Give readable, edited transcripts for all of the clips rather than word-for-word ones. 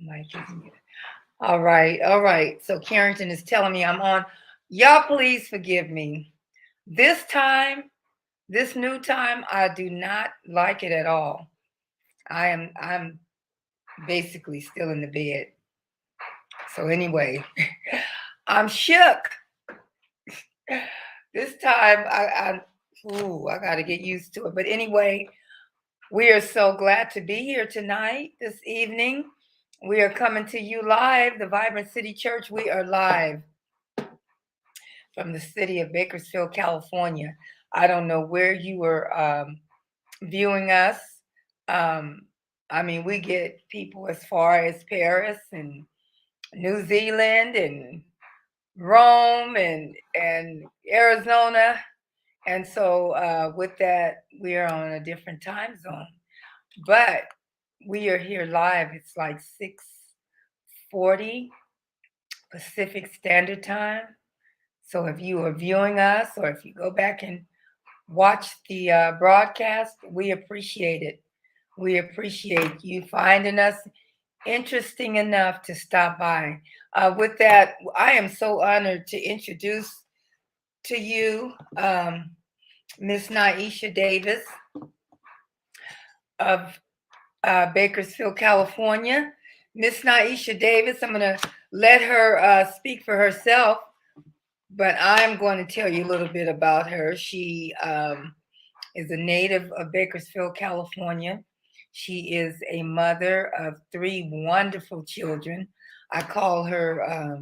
Mike is muted. All right, all right. So Carrington is telling me I'm on. Y'all, please forgive me. This time, this new time, I do not like it at all. I'm basically still in the bed. So anyway, I'm shook. This time I gotta get used to it. But anyway, we are so glad to be here tonight, this evening. We are coming to you live, the Vibrant City Church. We are live from the city of Bakersfield, California. I don't know where you were viewing us. Um, I mean, we get people as far as Paris and New Zealand and Rome and Arizona. And so with that, we are on a different time zone. But we are here live. It's like 6:40 Pacific Standard Time. So if you are viewing us or if you go back and watch the broadcast, we appreciate it. We appreciate you finding us interesting enough to stop by. With that, I am so honored to introduce to you Miss Niesha Davis of Bakersfield, California. Miss Niesha Davis, I'm going to let her speak for herself, but I'm going to tell you a little bit about her. She is a native of Bakersfield, California. She is a mother of three wonderful children. I call her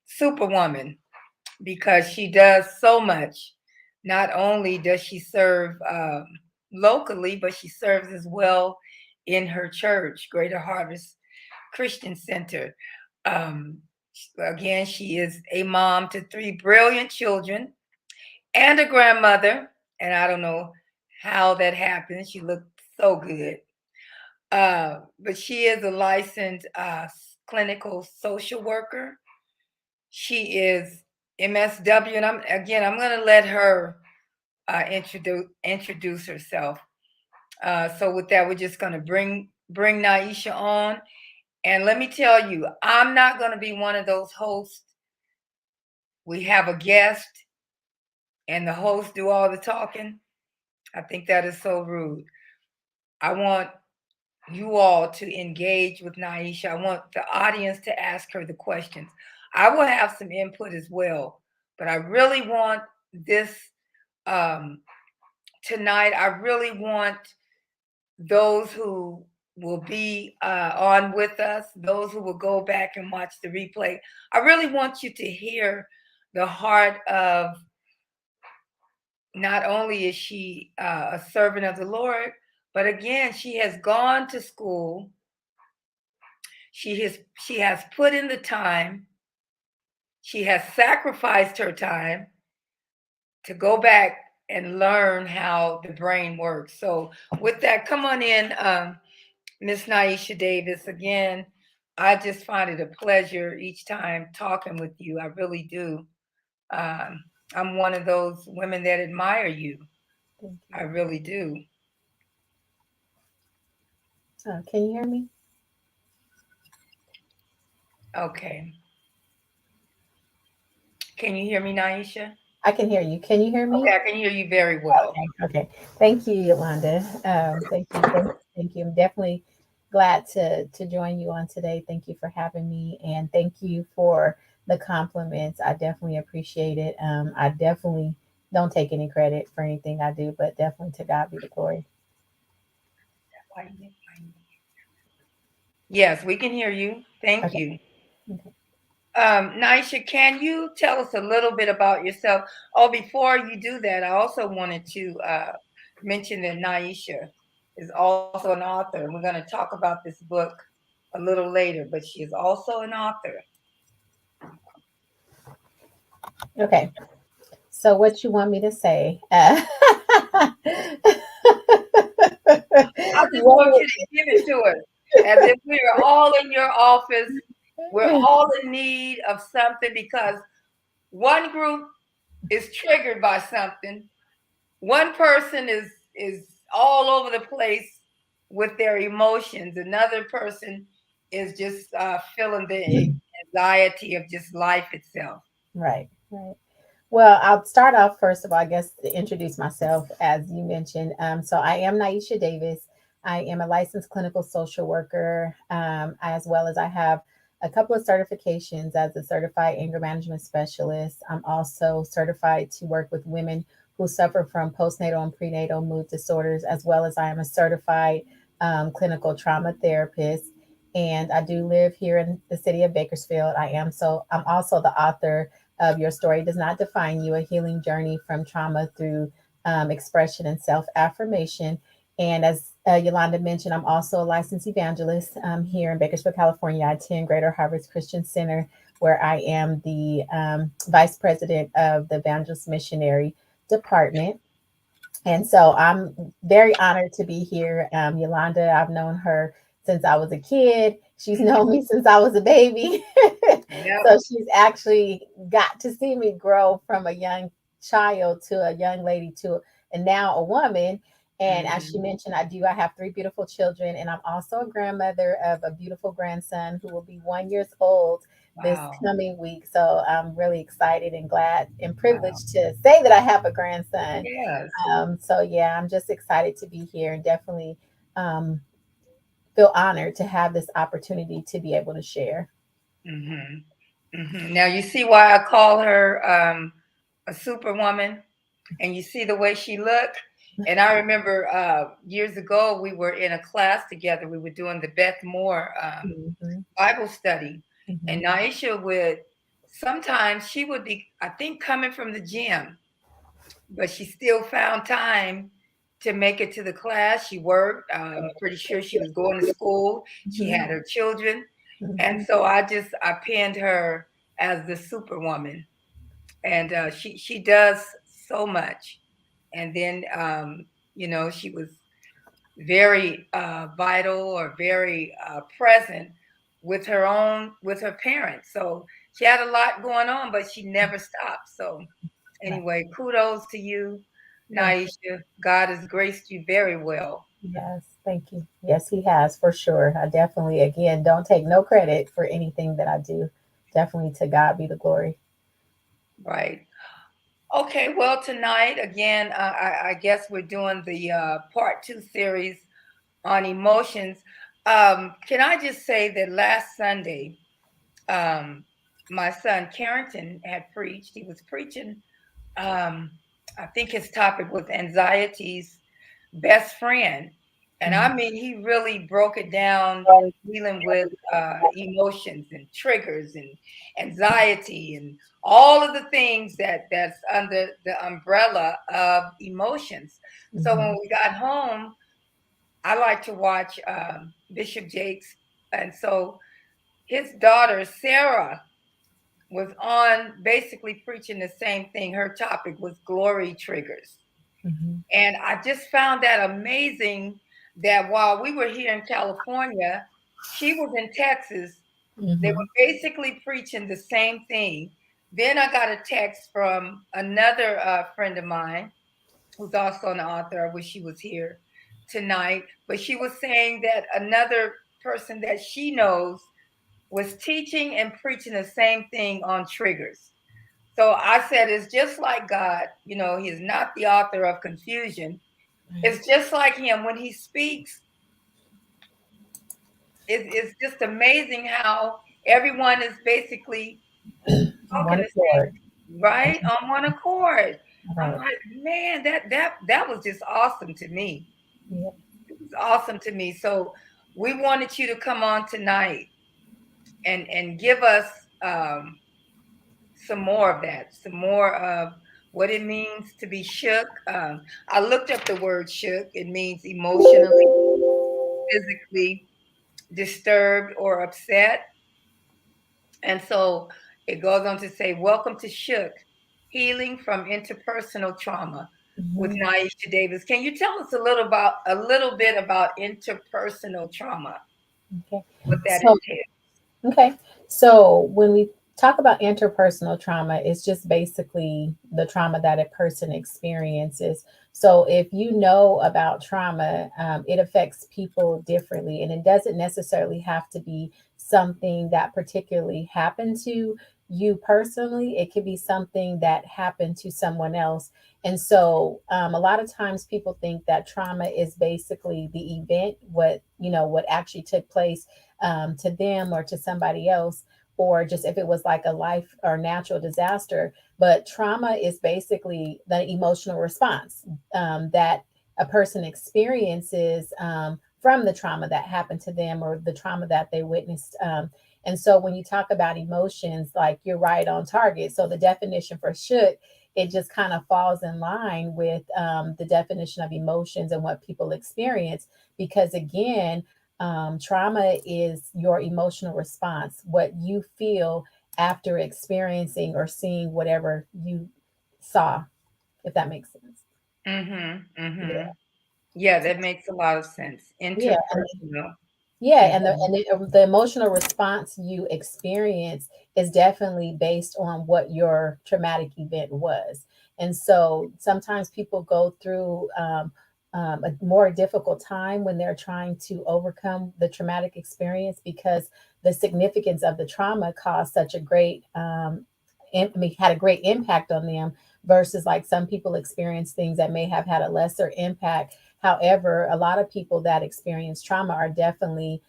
Superwoman because she does so much. Not only does she serve locally, but she serves as well in her church, Greater Harvest Christian Center. Um, Again, she is a mom to three brilliant children and a grandmother. And I don't know how that happened. She looked so good. But she is a licensed clinical social worker. She is MSW, and I'm going to let her introduce herself. So with that, we're just going to bring Niesha on, and let me tell you, I'm not going to be one of those hosts. We have a guest, and the host do all the talking. I think that is so rude. I want you all to engage with Niesha. I want the audience to ask her the questions. I will have some input as well, but I really want this um, tonight. I really want those who will be on with us, those who will go back and watch the replay. I really want you to hear the heart of, not only is she a servant of the Lord, but again, she has gone to school. She has put in the time. She has sacrificed her time to go back and learn how the brain works. So with that, come on in, Miss Niesha Davis. Again, I just find it a pleasure each time talking with you. I really do. Um, I'm one of those women that admire you. Thank I you. really do. Can you hear me? Okay. Can you hear me, Niesha? I can hear you. Can you hear me? Okay, I can hear you very well. Okay. Okay. Thank you, Yolanda. Thank you. Thank you. I'm definitely glad to join you on today. Thank you for having me, and thank you for the compliments. I definitely appreciate it. I definitely don't take any credit for anything I do, but definitely to God be the glory. Yes, we can hear you. Thank Okay. you. Okay. Nisha, can you tell us a little bit about yourself? Oh, before you do that, I also wanted to mention that Nisha is also an author. We're going to talk about this book a little later, but she is also an author. Okay. So, what you want me to say? I just want you to give it to us as if we are all in your office. We're all in need of something because one group is triggered by something. One person is all over the place with their emotions. Another person is just feeling the anxiety of just life itself. Right. Right. Well, I'll start off first of all, I guess, to introduce myself, as you mentioned. So I am Niesha Davis. I am a licensed clinical social worker, as well as I have a couple of certifications as a certified anger management specialist. I'm also certified to work with women who suffer from postnatal and prenatal mood disorders, as well as I am a certified clinical trauma therapist. And I do live here in the city of Bakersfield. I'm also the author of Your Story Does Not Define You, a healing journey from trauma through expression and self affirmation. And as Yolanda mentioned, I'm also a licensed evangelist here in Bakersfield, California. I attend Greater Harvest Christian Center, where I am the vice president of the Evangelist Missionary Department. And so I'm very honored to be here. Yolanda, I've known her since I was a kid. She's known me since I was a baby. So Yep. she's actually got to see me grow from a young child to a young lady to and now a woman. And as she Hmm. mentioned, I have three beautiful children, and I'm also a grandmother of a beautiful grandson who will be 1 year old this Wow. coming week. So I'm really excited and glad and Wow. privileged to say that I have a grandson. Yes. So yeah, I'm just excited to be here and definitely um, feel honored to have this opportunity to be able to share. Hmm. Now you see why I call her a superwoman, and you see the way she looked. And I remember years ago we were in a class together. We were doing the Beth Moore Hmm. Bible study, Hmm. and Niesha would sometimes she would be, I think, coming from the gym, but she still found time to make it to the class. She worked. I'm pretty sure she was going to school. She Hmm. had her children, and Hmm. so I pinned her as the superwoman, and she does so much. And then she was very vital or very present with her parents. So she had a lot going on, but she never stopped. So Right. anyway, kudos to you, Yes. Niesha. God has graced you very well. Yes. Thank you. Yes, he has for sure. I definitely, again, don't take no credit for anything that I do. Definitely to God be the glory. Right. Okay. Well, tonight again, I guess we're doing the part two series on emotions. Can I just say that last Sunday, um, my son Carrington had preached. He was preaching. Um, I think his topic was anxiety's best friend, and I Mhm. mean, he really broke it down, dealing with emotions and triggers and anxiety and all of the things that's under the umbrella of emotions. So when Mhm. we got home, I like to watch Bishop Jakes, and so his daughter Sarah was on basically preaching the same thing. Her topic was glory triggers. Mhm. And I just found that amazing that while we were here in California, she was in Texas. They Mhm. were basically preaching the same thing. Then I got a text from another friend of mine who's also an author. I wish she was here tonight, but she was saying that another person that she knows was teaching and preaching the same thing on triggers. So I said, it's just like God. He is not the author of confusion. It's just like him when he speaks. It's just amazing how everyone is basically One talking the same, accord. right, on one accord. I'm Right. like, man, that was just awesome to me. Yeah. It was awesome to me. So we wanted you to come on tonight and give us um, some more of that, some more of what it means to be shook. I looked up the word shook. It means emotionally, physically disturbed or upset. And so it goes on to say, welcome to Shook, Healing from Interpersonal Trauma with Mhm. Niesha Davis. Can you tell us a little bit about interpersonal trauma, Okay. what that So entails? Okay. So when we talk about interpersonal trauma, it's just basically the trauma that a person experiences. So if you know about trauma, it affects people differently, and it doesn't necessarily have to be something that particularly happened to you personally. It could be something that happened to someone else. And so, a lot of times people think that trauma is basically the event, what actually took place to them or to somebody else, or just if it was like a life or natural disaster. But trauma is basically the emotional response that a person experiences from the trauma that happened to them or the trauma that they witnessed. And so when you talk about emotions, like you're right on target. So the definition for shook it just kind of falls in line with the definition of emotions and what people experience. Because again, trauma is your emotional response, what you feel after experiencing or seeing whatever you saw, if that makes sense. Mm-hmm. Yeah. Mm-hmm. Yeah, that makes a lot of sense. Yeah. Interpersonal. Yeah, and Mm-hmm. the emotional response you experience is definitely based on what your traumatic event was. And so sometimes people go through a more difficult time when they're trying to overcome the traumatic experience, because the significance of the trauma caused such a great, I mean, had a great impact on them, versus like some people experience things that may have had a lesser impact. However, a lot of people that experience trauma are definitely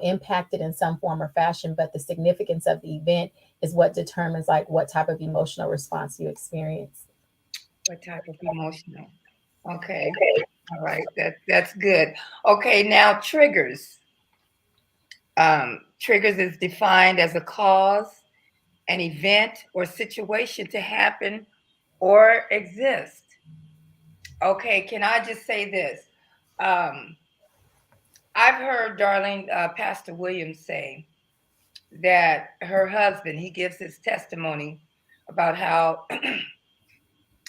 impacted in some form or fashion, but the significance of the event is what determines like what type of emotional response you experience. What type of emotional? Okay. All right. That's good. Okay, now triggers. Triggers is defined as a cause, an event, or situation to happen or exist. Okay, can I just say this? Um, I've heard Darlene, Pastor Williams say that her husband, he gives his testimony about how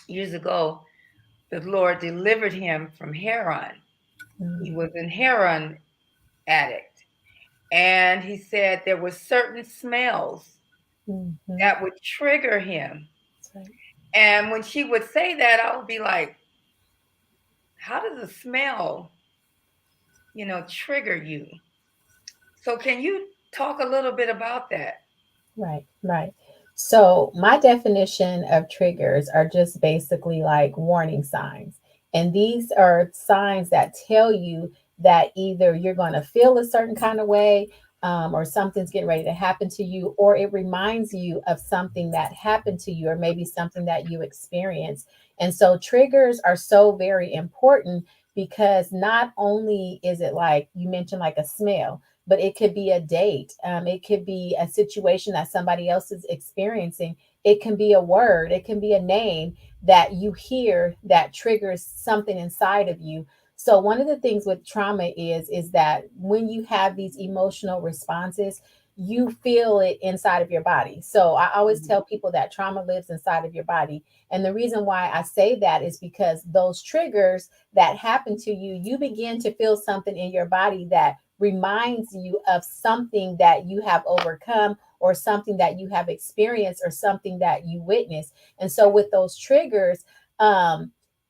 years ago the Lord delivered him from heroin. He was an heroin addict. And he said there were certain smells Mm-hmm. that would trigger him. That's right. And when she would say that, I would be like, how does a smell, trigger you? So can you talk a little bit about that? Right, right. So, my definition of triggers are just basically like warning signs. And these are signs that tell you that either you're going to feel a certain kind of way, or something's getting ready to happen to you, or it reminds you of something that happened to you, or maybe something that you experienced. And so, triggers are so very important, because not only is it like you mentioned, like a smell, but it could be a date. It could be a situation that somebody else is experiencing. It can be a word, it can be a name that you hear that triggers something inside of you. So one of the things with trauma is that when you have these emotional responses, you feel it inside of your body. So I always Mhm. tell people that trauma lives inside of your body. And the reason why I say that is because those triggers that happen to you, you begin to feel something in your body that reminds you of something that you have overcome, or something that you have experienced, or something that you witnessed. And so with those triggers,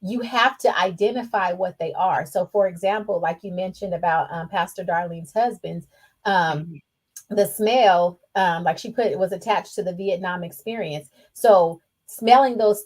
you have to identify what they are. So for example, like you mentioned about Pastor Darlene's husband's, um, Mhm. the smell, like she put, it was attached to the Vietnam experience. So smelling those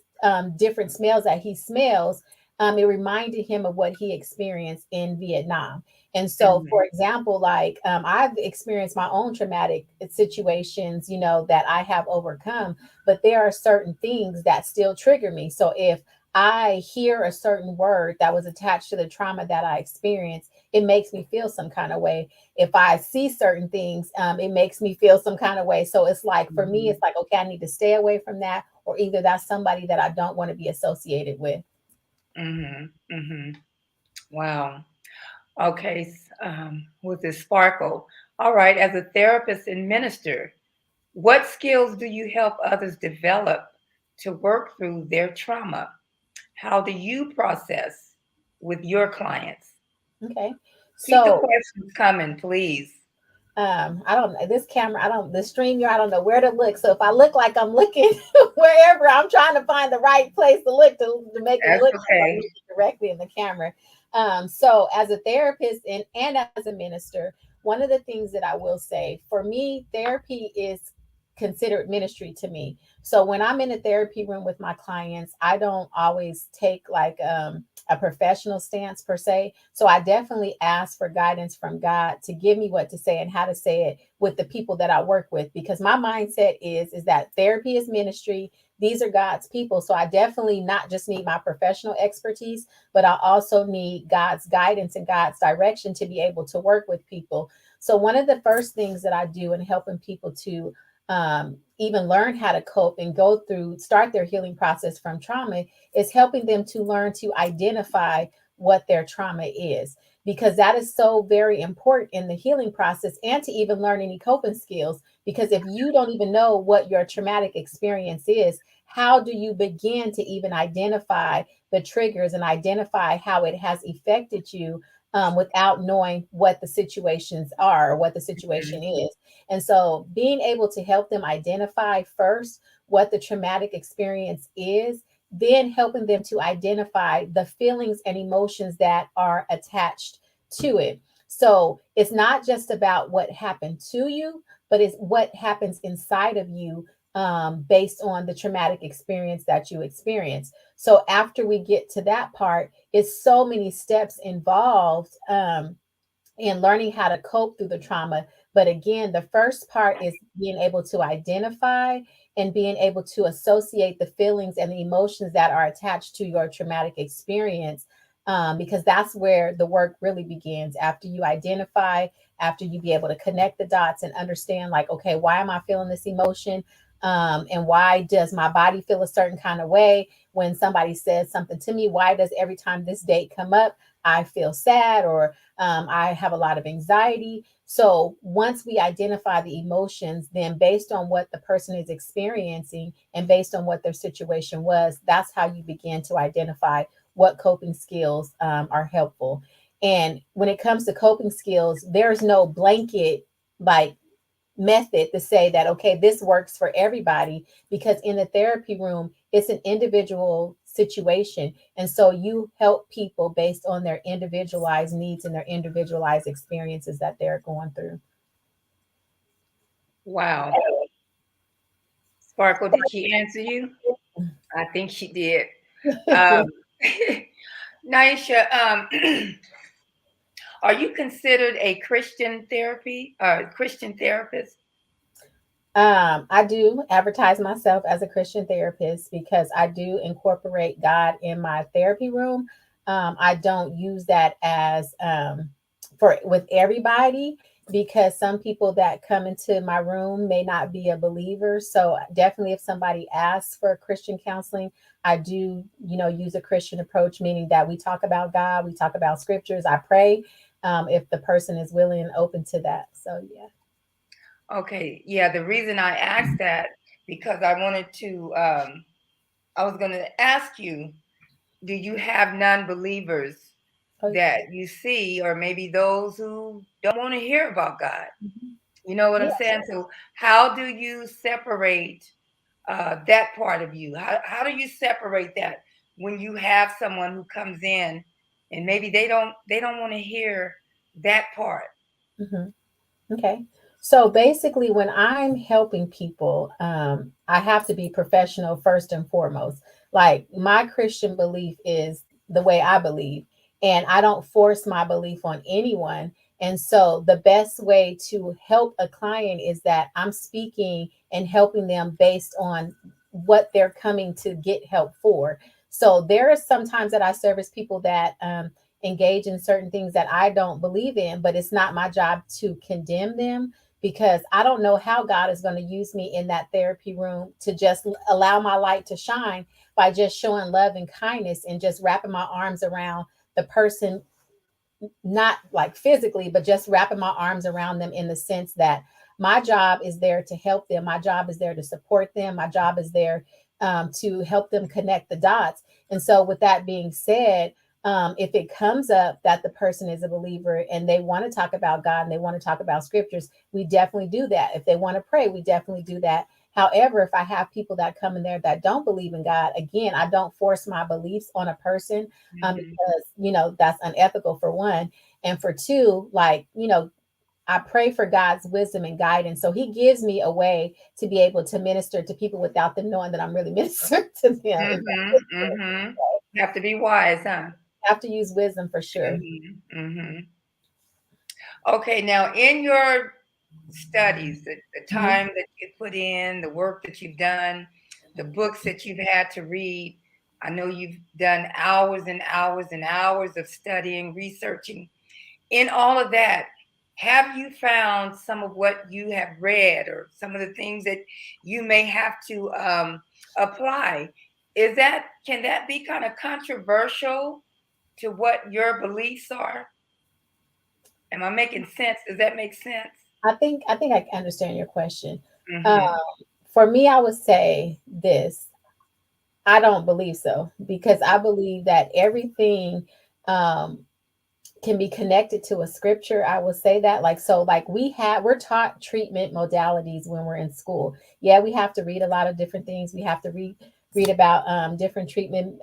different smells that he smells, it reminded him of what he experienced in Vietnam. And so, for Mhm. example, like I've experienced my own traumatic situations, that I have overcome, but there are certain things that still trigger me. So if I hear a certain word that was attached to the trauma that I experienced, it makes me feel some kind of way. If I see certain things, it makes me feel some kind of way. So it's like, for me, Mhm. it's like, okay, I need to stay away from that, or either that's somebody that I don't want to be associated with. Mhm. Mhm. Wow. Okay. With this sparkle. All right. As a therapist and minister, what skills do you help others develop to work through their trauma? How do you process with your clients? Okay. Keep the So questions coming, please. I don't know this camera, I don't, the stream here, I don't know where to look. So if I look like I'm looking wherever, I'm trying to find the right place to look, to make it That's look like I'm okay. looking directly in the camera. So as a therapist and as a minister, one of the things that I will say, for me, therapy is considered ministry to me. So when I'm in a therapy room with my clients, I don't always take like a professional stance per se. So I definitely ask for guidance from God to give me what to say and how to say it with the people that I work with, because my mindset is that therapy is ministry. These are God's people. So I definitely not just need my professional expertise, but I also need God's guidance and God's direction to be able to work with people. So one of the first things that I do in helping people to even learn how to cope and go through, start their healing process from trauma, is helping them to learn to identify what their trauma is, because that is so very important in the healing process, and to even learn any coping skills. Because if you don't even know what your traumatic experience is, how do you begin to even identify the triggers and identify how it has affected you, without knowing what the situations are or what the situation Mhm. is? And so being able to help them identify first what the traumatic experience is, then helping them to identify the feelings and emotions that are attached to it. So it's not just about what happened to you, but it's what happens inside of you, based on the traumatic experience that you experience. So after we get to that part, it's so many steps involved, and learning how to cope through the trauma. But again, the first part is being able to identify and being able to associate the feelings and the emotions that are attached to your traumatic experience. Because that's where the work really begins. After you identify, after you be able to connect the dots and understand, like, okay, why am I feeling this emotion? And why does my body feel a certain kind of way when somebody says something to me? Why does every time this date come up, I feel sad, or I have a lot of anxiety? So once we identify the emotions, then based on what the person is experiencing and based on what their situation was, that's how you begin to identify what coping skills, are helpful. And when it comes to coping skills, there's no blanket, like, method to say that, okay, this works for everybody, because in the therapy room, it's an individual situation. And so you help people based on their individualized needs and their individualized experiences that they're going through. Wow. Sparkle, did she answer you? I think she did. Um, Niesha, are you considered a Christian therapist? I do advertise myself as a Christian therapist because I do incorporate God in my therapy room. I don't use that as, for with everybody, because some people that come into my room may not be a believer. So definitely, if somebody asks for Christian counseling, I do, use a Christian approach, meaning that we talk about God, we talk about scriptures, I pray, if the person is willing and open to that. So yeah. Okay, yeah, the reason I asked that, because I was going to ask you, do you have non-believers Oh, that you see, or maybe those who don't want to hear about God? mhm. You know what I'm Yeah. saying? So how do you separate that part of you? How do you separate that when you have someone who comes in and maybe they don't want to hear that part? Mhm. Okay. So basically, when I'm helping people, I have to be professional first and foremost. Like, my Christian belief is the way I believe, and I don't force my belief on anyone. And so, the best way to help a client is that I'm speaking and helping them based on what they're coming to get help for. So, there are sometimes that I service people that, engage in certain things that I don't believe in, but it's not my job to condemn them, because I don't know how God is going to use me in that therapy room to just allow my light to shine by just showing love and kindness and just wrapping my arms around the person, not like physically, but just wrapping my arms around them in the sense that my job is there to help them. My job is there to support them. My job is there, to help them connect the dots. And so, with that being said, if it comes up that the person is a believer and they want to talk about God and they want to talk about scriptures, we definitely do that. If they want to pray, we definitely do that. However, if I have people that come in there that don't believe in God, again, I don't force my beliefs on a person, Hmm. because that's unethical, for one, and for two, like, I pray for God's wisdom and guidance, so He gives me a way to be able to minister to people without them knowing that I'm really ministering to them. If that Hmm. makes sense. Hmm. You have to be wise, huh? I have to use wisdom for sure. Hmm. Hmm. Okay, now in your studies, the Mhm. time that you put in, the work that you've done, the books that you've had to read, I know you've done hours and hours and hours of studying, researching. In all of that, have you found some of what you have read or some of the things that you may have to apply? Is that, can that be kind of controversial to what your beliefs are? Am I making sense? Does that make sense? I think I understand your question. Um, Mm-hmm. for me, I would say this. I don't believe so because I believe that everything um, can be connected to a scripture. I would say that, like, so like we're taught treatment modalities when we're in school. Yeah, we have to read a lot of different things. We have to read about different treatment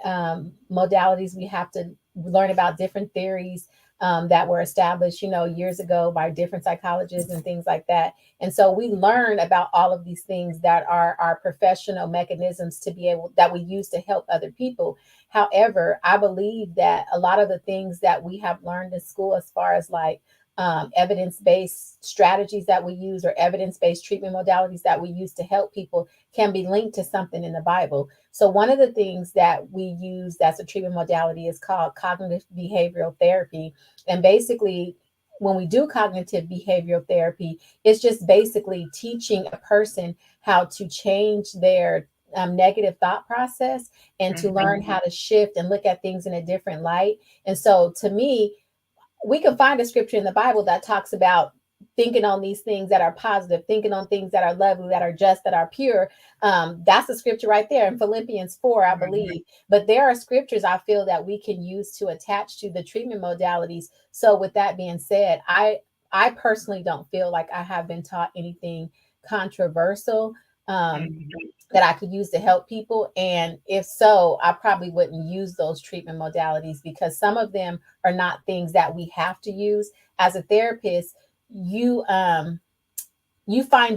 modalities. We have to learn about different theories that were established, years ago by different psychologists and things like that. And so we learn about all of these things that are our professional mechanisms to be able that we use to help other people. However, I believe that a lot of the things that we have learned in school, as far as like evidence based strategies that we use or evidence based treatment modalities that we use to help people, can be linked to something in the Bible. So, one of the things that we use that's a treatment modality is called cognitive behavioral therapy. And basically, when we do cognitive behavioral therapy, it's just basically teaching a person how to change their negative thought process and to Mm-hmm. learn how to shift and look at things in a different light. And so to me, we can find a scripture in the Bible that talks about thinking on these things that are positive, thinking on things that are lovely, that are just, that are pure. That's the scripture right there in Philippians 4, I Mm-hmm. believe. But there are scriptures I feel that we can use to attach to the treatment modalities. So with that being said, I personally don't feel like I have been taught anything controversial. Um, Mm-hmm. that I could use to help people? And if so, I probably wouldn't use those treatment modalities because some of them are not things that we have to use. As a therapist, you find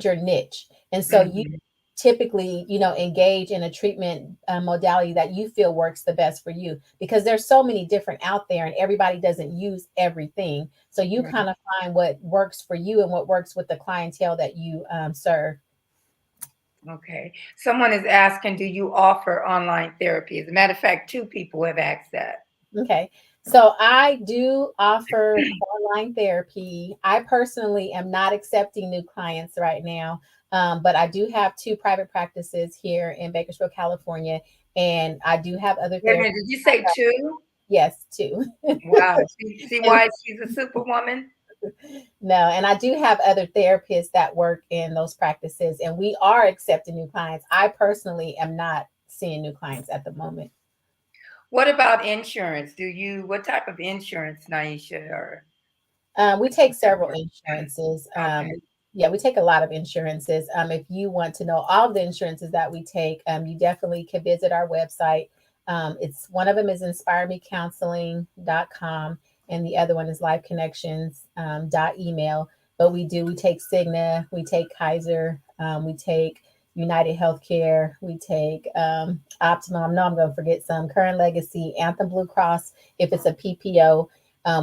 your niche. And so you Mm-hmm. typically, engage in a treatment modality that you feel works the best for you, because there's so many different out there and everybody doesn't use everything. So you Right. kind of find what works for you and what works with the clientele that you serve. Okay. Someone is asking, do you offer online therapy? As a matter of fact, two people have asked that. Okay. So I do offer online therapy. I personally am not accepting new clients right now, but I do have two private practices here in Bakersfield, California, and I do have other Wait a therapists. minute, did you say two? Yes, two. Wow. See And why she's a superwoman? no, and I do have other therapists that work in those practices, and we are accepting new clients. I personally am not seeing new clients at the moment. What about insurance? What type of insurance, Niesha? Or We take several insurances. okay. Yeah, we take a lot of insurances. If you want to know all of the insurances that we take, you definitely can visit our website. It's one of them is inspiremecounseling.com, and the other one is lifeconnections dot email. But we take Cigna, we take Kaiser, we take United Healthcare, we take Optimum. No, I'm going to forget some. Current Legacy, Anthem Blue Cross, if it's a PPO.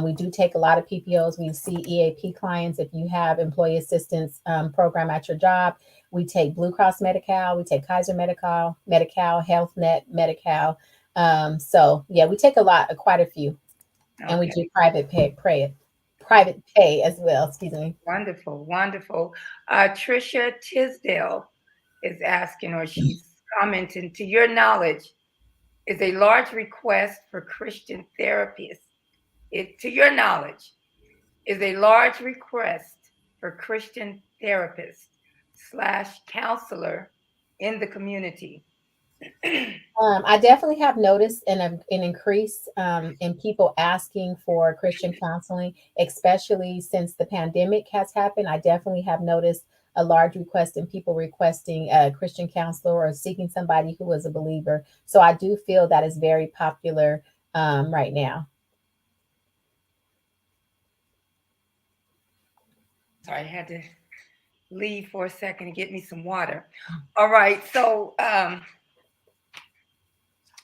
We do take a lot of PPOs. We see EAP clients. If you have employee assistance program at your job, we take Blue Cross Medi-Cal, we take Kaiser Medi-Cal, Health Net Medi-Cal. So yeah, we take quite a few, and we do Okay. private pay as well. Excuse me. Wonderful. Wonderful. Trisha Tisdale is asking, or she's commenting, to your knowledge, is a large request for Christian therapists. To your knowledge, is a large request for Christian therapist slash counselor in the community. I definitely have noticed an increase in people asking for Christian counseling, especially since the pandemic has happened. I definitely have noticed a large request in people requesting a Christian counselor or seeking somebody who is a believer. So I do feel that is very popular right now. Sorry, I had to leave for a second and get me some water. All right, so let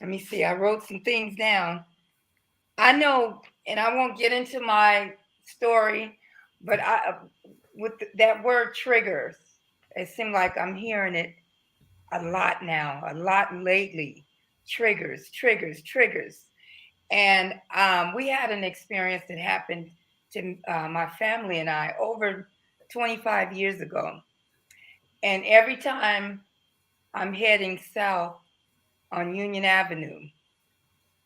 me see. I wrote some things down. I know, and I won't get into my story, but with that word triggers, it seems like I'm hearing it a lot now, a lot lately. Triggers, triggers, triggers. And we had an experience that happened to my family and I over 25 years ago. And every time I'm heading south on Union Avenue,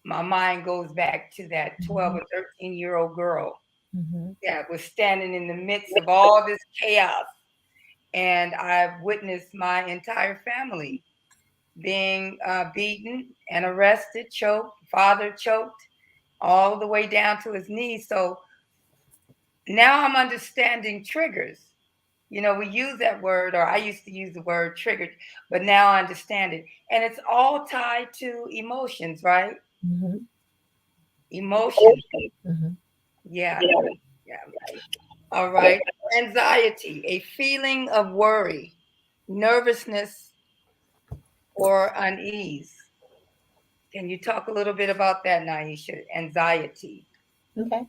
my mind goes back to that 12 Mhm. or 13-year-old girl Mhm. that was standing in the midst of all this chaos. And I've witnessed my entire family being beaten and arrested, choked, father choked, all the way down to his knees. So now I'm understanding triggers. We use that word, or I used to use the word triggered, but now I understand it. And it's all tied to emotions, right? Mhm. Emotions. Mhm. Yeah. Yeah. All right. Anxiety, a feeling of worry, nervousness, or unease. Can you talk a little bit about that, Niesha? Anxiety. Okay.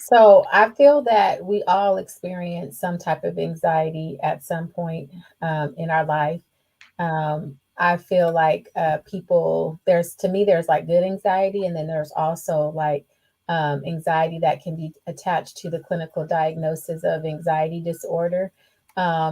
So I feel that we all experience some type of anxiety at some point in our life. I feel like people, there's, to me, there's like good anxiety, and then there's also like anxiety that can be attached to the clinical diagnosis of anxiety disorder.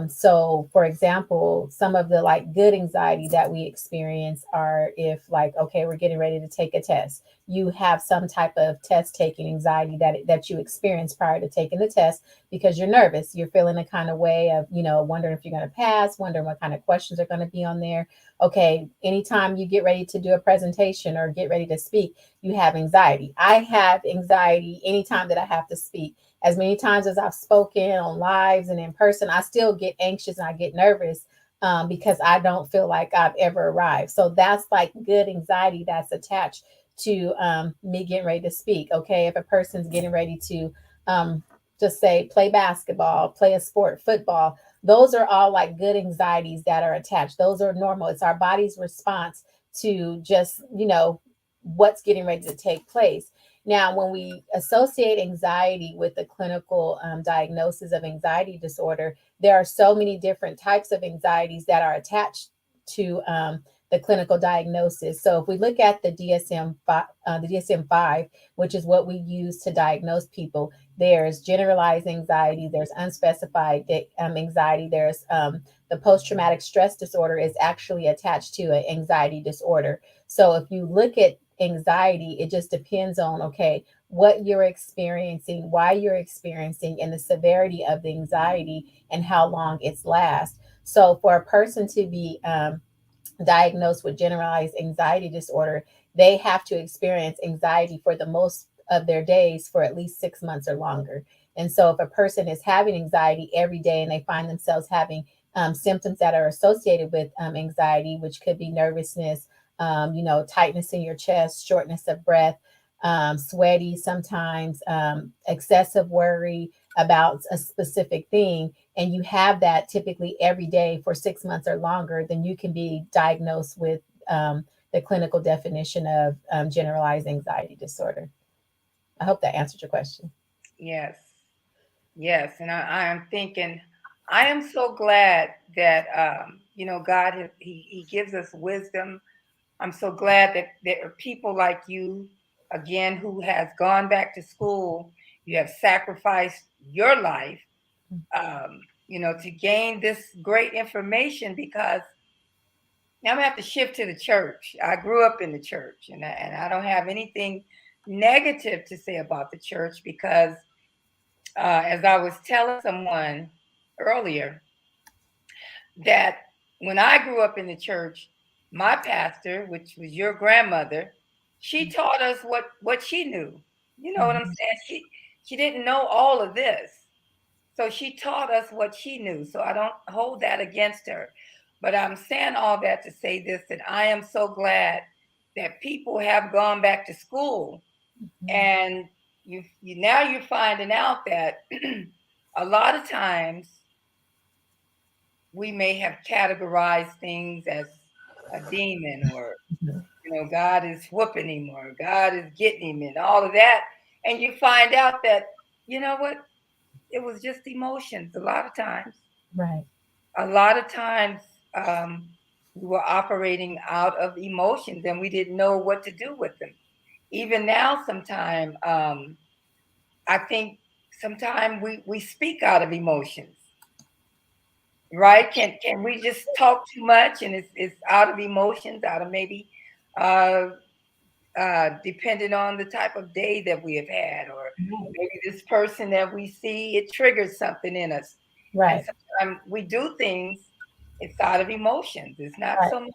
So, for example, some of the like good anxiety that we experience are if, like, okay, we're getting ready to take a test. You have some type of test taking anxiety that you experience prior to taking the test because you're nervous. You're feeling a kind of way of, wondering if you're going to pass, wondering what kind of questions are going to be on there. Okay, anytime you get ready to do a presentation or get ready to speak, you have anxiety. I have anxiety anytime that I have to speak. As many times as I've spoken on lives and in person, I still get anxious and I get nervous because I don't feel like I've ever arrived. So that's like good anxiety that's attached to me getting ready to speak. Okay, if a person's getting ready to just say play basketball, play a sport, football, those are all like good anxieties that are attached. Those are normal. It's our body's response to just, what's getting ready to take place. Now, when we associate anxiety with the clinical diagnosis of anxiety disorder, there are so many different types of anxieties that are attached to the clinical diagnosis. So, if we look at the DSM-5, which is what we use to diagnose people, there's generalized anxiety, there's unspecified anxiety, there's the post traumatic stress disorder is actually attached to an anxiety disorder. So if you look at anxiety, it just depends on, okay, what you're experiencing, why you're experiencing, and the severity of the anxiety and how long it's last. So for a person to be diagnosed with generalized anxiety disorder, they have to experience anxiety for the most of their days for at least 6 months or longer. And so, if a person is having anxiety every day and they find themselves having symptoms that are associated with anxiety, which could be nervousness, tightness in your chest, shortness of breath, sweaty sometimes, excessive worry about a specific thing, and you have that typically every day for 6 months or longer, then you can be diagnosed with the clinical definition of generalized anxiety disorder. I hope that answered your question. Yes. Yes. And I am thinking, I am so glad that, God, he gives us wisdom. I'm so glad that there are people like you, again, who has gone back to school. You have sacrificed your life, to gain this great information because now I'm gonna have to shift to the church. I grew up in the church, and I don't have anything negative to say about the church because, as I was telling someone earlier, that when I grew up in the church, my pastor, which was your grandmother, she taught us what she knew. You know what I'm Mhm. saying? She didn't know all of this. So she taught us what she knew. So I don't hold that against her. But I'm saying all that to say this, that I am so glad that people have gone back to school, Mhm. and you now you're finding out that a lot of times we may have categorized things as a demon, or God is whooping him, or God is getting him, and all of that. And you find out that, you know what, it was just emotions a lot of times. Right. A lot of times, we were operating out of emotions and we didn't know what to do with them. Even now, sometime, I think sometimes we speak out of emotions, right? Can we just talk too much and it's out of emotions, out of maybe uh depending on the type of day that we have had, or Right. maybe this person that we see, it triggers something in us. And Right. sometimes we do things, it's out of emotions. It's not Right. so much,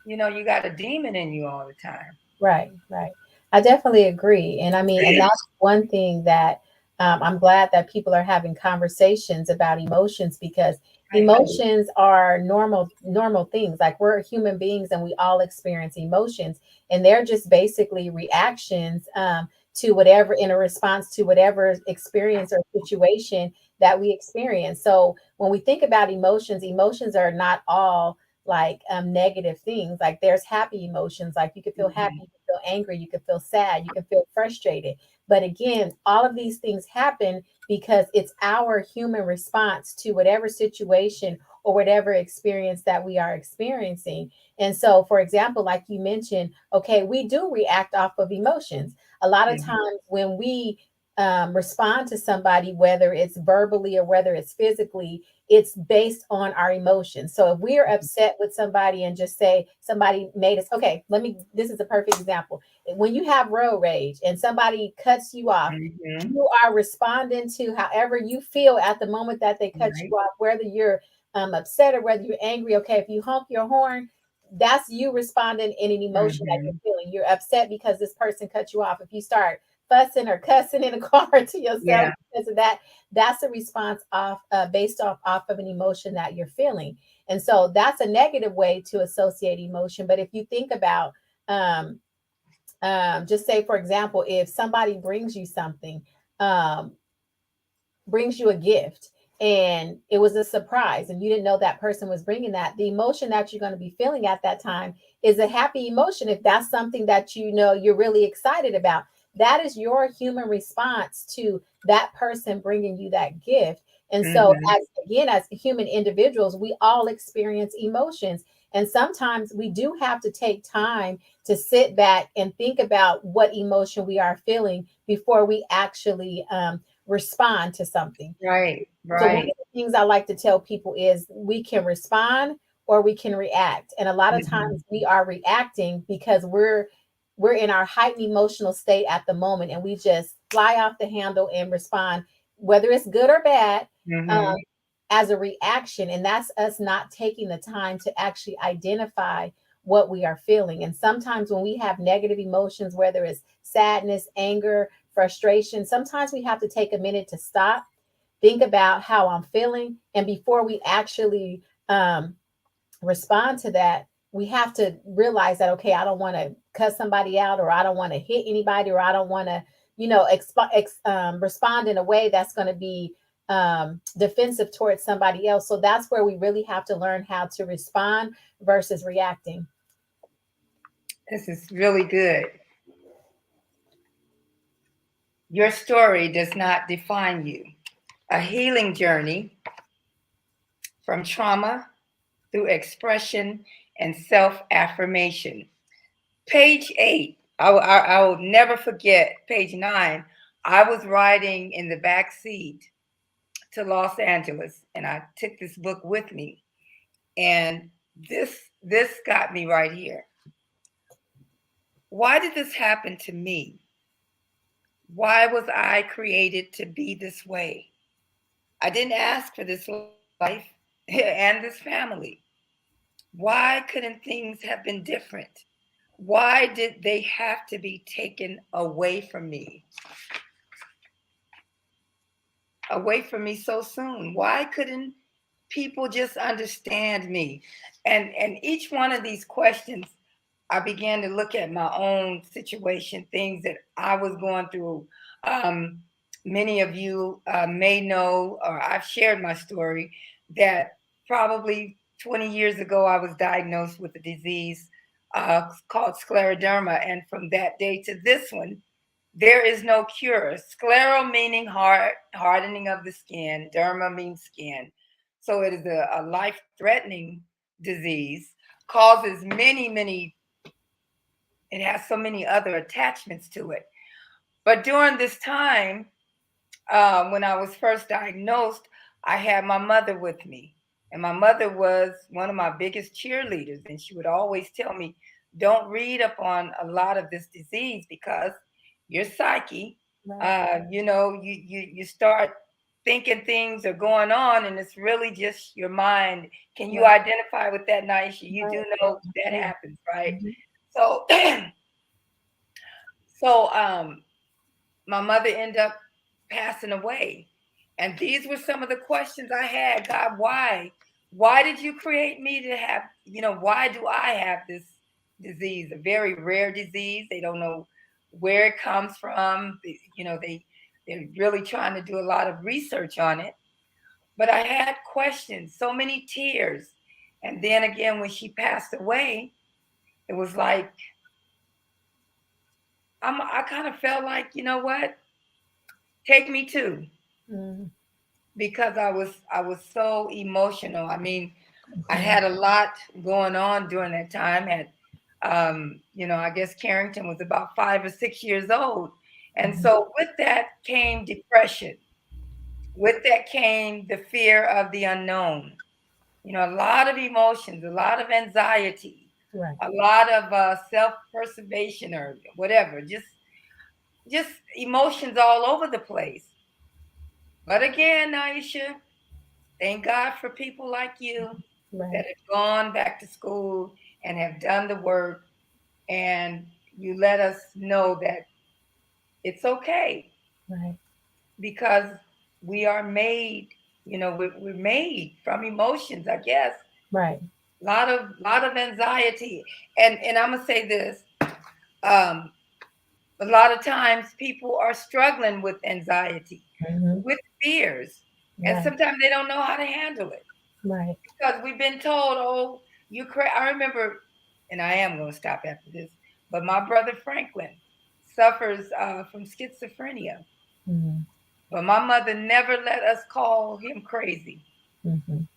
you got a demon in you all the time. Right, right. I definitely agree. And I mean, and that's one thing that I'm glad that people are having conversations about emotions because Right. emotions are normal things. Like we're human beings and we all experience emotions, and they're just basically reactions to whatever in a response to whatever experience or situation that we experience. So when we think about emotions, emotions are not all like negative things. Like there's happy emotions, like you can feel happy, Mhm. you can feel angry, you can feel sad, you can feel frustrated. But again, all of these things happen because it's our human response to whatever situation or whatever experience that we are experiencing. And so, for example, like you mentioned, okay, we do react off of emotions. A lot of Mhm. times when we respond to somebody, whether it's verbally or whether it's physically, it's based on our emotions. So if we are upset with somebody and just say somebody made us, okay, this is a perfect example. When you have road rage and somebody cuts you off, Mhm. you are responding to however you feel at the moment that they cut you Right. off, whether you're upset or whether you're angry. Okay, if you honk your horn, that's you responding in an emotion that Mhm. you're feeling. You're upset because this person cut you off. If you start fussing or cussing in a car to yourself Yeah. because of that, that's a response based off of an emotion that you're feeling. And so that's a negative way to associate emotion. But if you think about um, just say for example, if somebody um, brings you a gift and it was a surprise and you didn't know that person was bringing that, the emotion that you're going to be feeling at that time is a happy emotion. If that's something that you know you're really excited about, that is your human response to that person bringing you that gift. And so Mhm. as human individuals, we all experience emotions, and sometimes we do have to take time to sit back and think about what emotion we are feeling before we actually respond to something. Right. So one of Right. the things I like to tell people is we can respond or we can react. And a lot of Mhm. times we are reacting because we're in our heightened emotional state at the moment and we just fly off the handle and respond, whether it's good or bad, um, Mhm. as a reaction. And that's us not taking the time to actually identify what we are feeling. And sometimes when we have negative emotions, whether it's sadness, anger, frustration, sometimes we have to take a minute to stop, think about how I'm feeling, and before we actually respond to that, we have to realize that okay, I don't want to cut somebody out, or I don't want to hit anybody, or I don't want to, respond in a way that's going to be defensive towards somebody else. So that's where we really have to learn how to respond versus reacting. This is really good. Your story does not define you. A healing journey from trauma through expression and self affirmation. Page 8, I will never forget. Page 9, I was riding in the back seat to Los Angeles and I took this book with me. And this got me right here. Why did this happen to me? Why was I created to be this way? I didn't ask for this life and this family. Why couldn't things have been different? Why did they have to be taken away from me so soon? Why couldn't people just understand me? And each one of these questions, I began to look at my own situation, things that I was going through. Um, Many of you may know, or I've shared my story, that probably 20 years ago I was diagnosed with a disease called scleroderma, and from that day to this one, there is no cure. Sclero meaning heart, hardening of the skin. Derma means skin. So it is a life-threatening disease, causes many, it has so many other attachments to it. But during this time, when I was first diagnosed, I had my mother with me. And my mother was one of my biggest cheerleaders. And she would always tell me, don't read up on a lot of this disease because your psyche, Right. you start thinking things are going on and it's really just your mind. Can you Right. identify with that, Niesha? You do Right. know Yeah. that Yeah. happens, right? Mhm. So, so my mother ended up passing away. And these were some of the questions I had. God, why? Why did you create me to have, why do I have this disease? A very rare disease. They don't know where it comes from. They're really trying to do a lot of research on it. But I had questions, so many tears. And then again, when she passed away, it was like I kind of felt like, you know what? Take me too. Mhm. Because I was so emotional. I mean, I Mhm. had a lot going on during that time. I guess Carrington was about 5 or 6 years old. And Mhm. so with that came depression. With that came the fear of the unknown. A lot of emotions, a lot of anxiety, Right. a lot of self-preservation or whatever, just emotions all over the place. But again, Aisha, thank God for people like you that Right. have gone back to school and have done the work, and you let us know that it's okay Right. because we are made, we're made from emotions, I guess. Right. A lot of anxiety. And I'm gonna say this. Um, a lot of times people are struggling with anxiety, Mhm. with fears, and Right. sometimes they don't know how to handle it. Right. Because we've been told, oh, you crazy. I remember, and I am going to stop after this, but my brother Franklin suffers from schizophrenia. Mhm. But my mother never let us call him crazy. Mhm.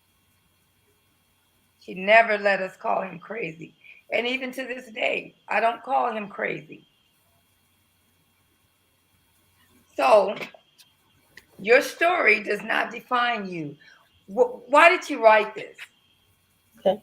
She never let us call him crazy. And even to this day, I don't call him crazy. So your story does not define you. Why did you write this? Okay.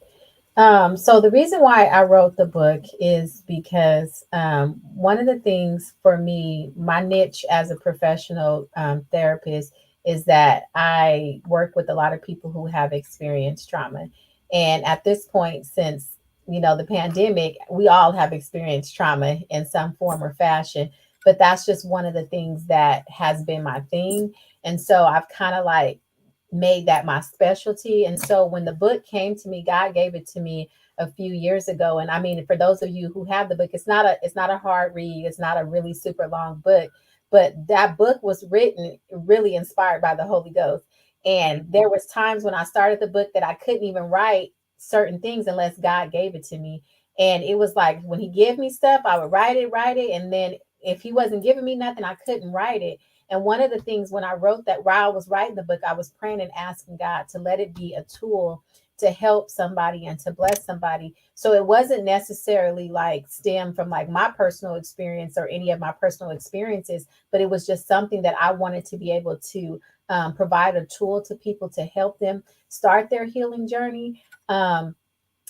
So the reason why I wrote the book is because one of the things for me, my niche as a professional therapist, is that I work with a lot of people who have experienced trauma. And at this point, since the pandemic, we all have experienced trauma in some form or fashion. But that's just one of the things that has been my thing. And so I've kind of like made that my specialty. And so when the book came to me, God gave it to me a few years ago. And I mean, for those of you who have the book, it's not a hard read. It's not a really super long book, but that book was written really inspired by the Holy Ghost. And there was times when I started the book that I couldn't even write certain things unless God gave it to me. And it was like when he gave me stuff, I would write it. And then if he wasn't giving me nothing, I couldn't write it. And one of the things when I wrote that, while I was writing the book, I was praying and asking God to let it be a tool to help somebody and to bless somebody. So it wasn't necessarily like stem from like my personal experience or any of my personal experiences, but it was just something that I wanted to be able to provide a tool to people to help them start their healing journey.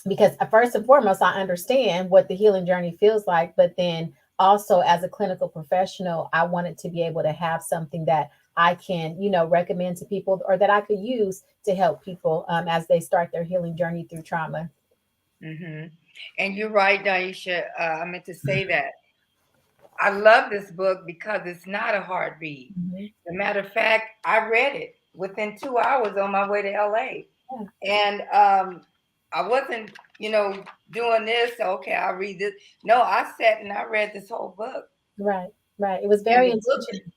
Because first and foremost, I understand what the healing journey feels like, but then also as a clinical professional, I wanted to be able to have something that I can, recommend to people or that I could use to help people as they start their healing journey through trauma. Hmm. And you're right, Daisha. I meant to say that. I love this book because it's not a hard read. Mhm. As a matter of fact, I read it within 2 hours on my way to LA. Yeah, And I wasn't, doing this. Okay, I'll read this. No, I sat and I read this whole book. right, right. It was And very the book, intentional.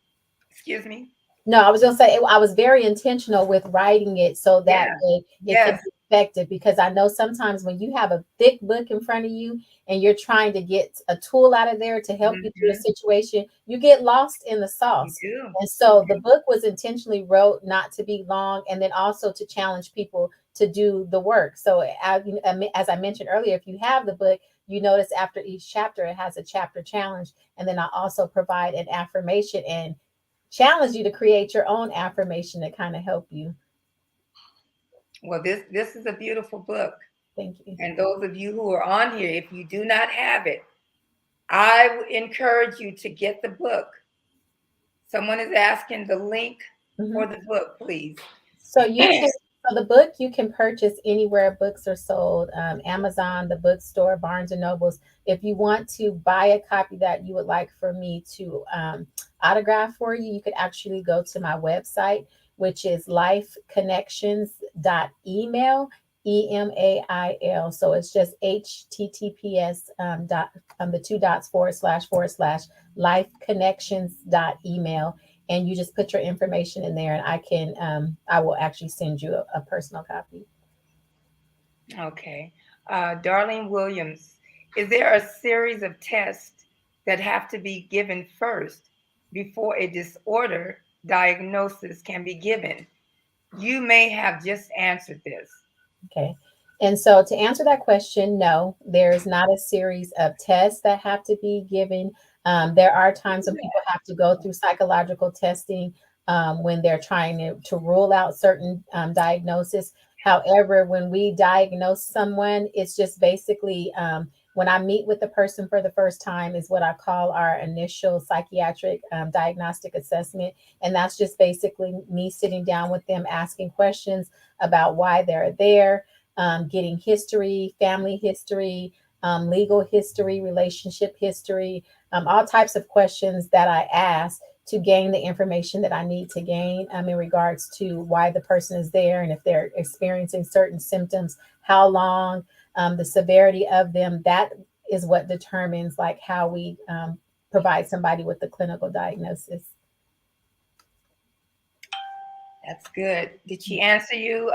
excuse me. No, I was gonna say I was very intentional with writing it so that Yeah, way it can yes. be effective because I know sometimes when you have a thick book in front of you and you're trying to get a tool out of there to help you through a Hmm. situation, you get lost in the You sauce. do. And You so the do. book was intentionally wrote not to be long and then also to challenge people to do the work. So as I mentioned earlier, if you have the book, you notice after each chapter it has a chapter challenge, and then I also provide an affirmation and challenge you to create your own affirmation to kind of help you. Well, this is a beautiful book. Thank you. And those of you who are on here, if you do not have it, I would encourage you to get the book. Someone is asking the link Mhm. for the book, please. So you can, so the book you can purchase anywhere books are sold, Amazon, the bookstore, Barnes and Nobles. If you want to buy a copy that you would like for me to autograph for you, you could actually go to my website, which is lifeconnections.email, email. So it's just https dot the two dots // lifeconnections.email, and you just put your information in there, and I will actually send you a personal copy. Okay. Darlene Williams, is there a series of tests that have to be given first before a disorder diagnosis can be given? You may have just answered this. Okay. And so to answer that question, no, there is not a series of tests that have to be given. There are times when people have to go through psychological testing when they're trying to rule out certain diagnosis. However, when we diagnose someone, it's just basically when I meet with the person for the first time is what I call our initial psychiatric diagnostic assessment. And that's just basically me sitting down with them, asking questions about why they're there, getting history, family history, legal history, relationship history, all types of questions that I ask to gain the information that I need to gain in regards to why the person is there and if they're experiencing certain symptoms, how long, the severity of them. That is what determines like how we provide somebody with the clinical diagnosis. That's good. Did she answer you?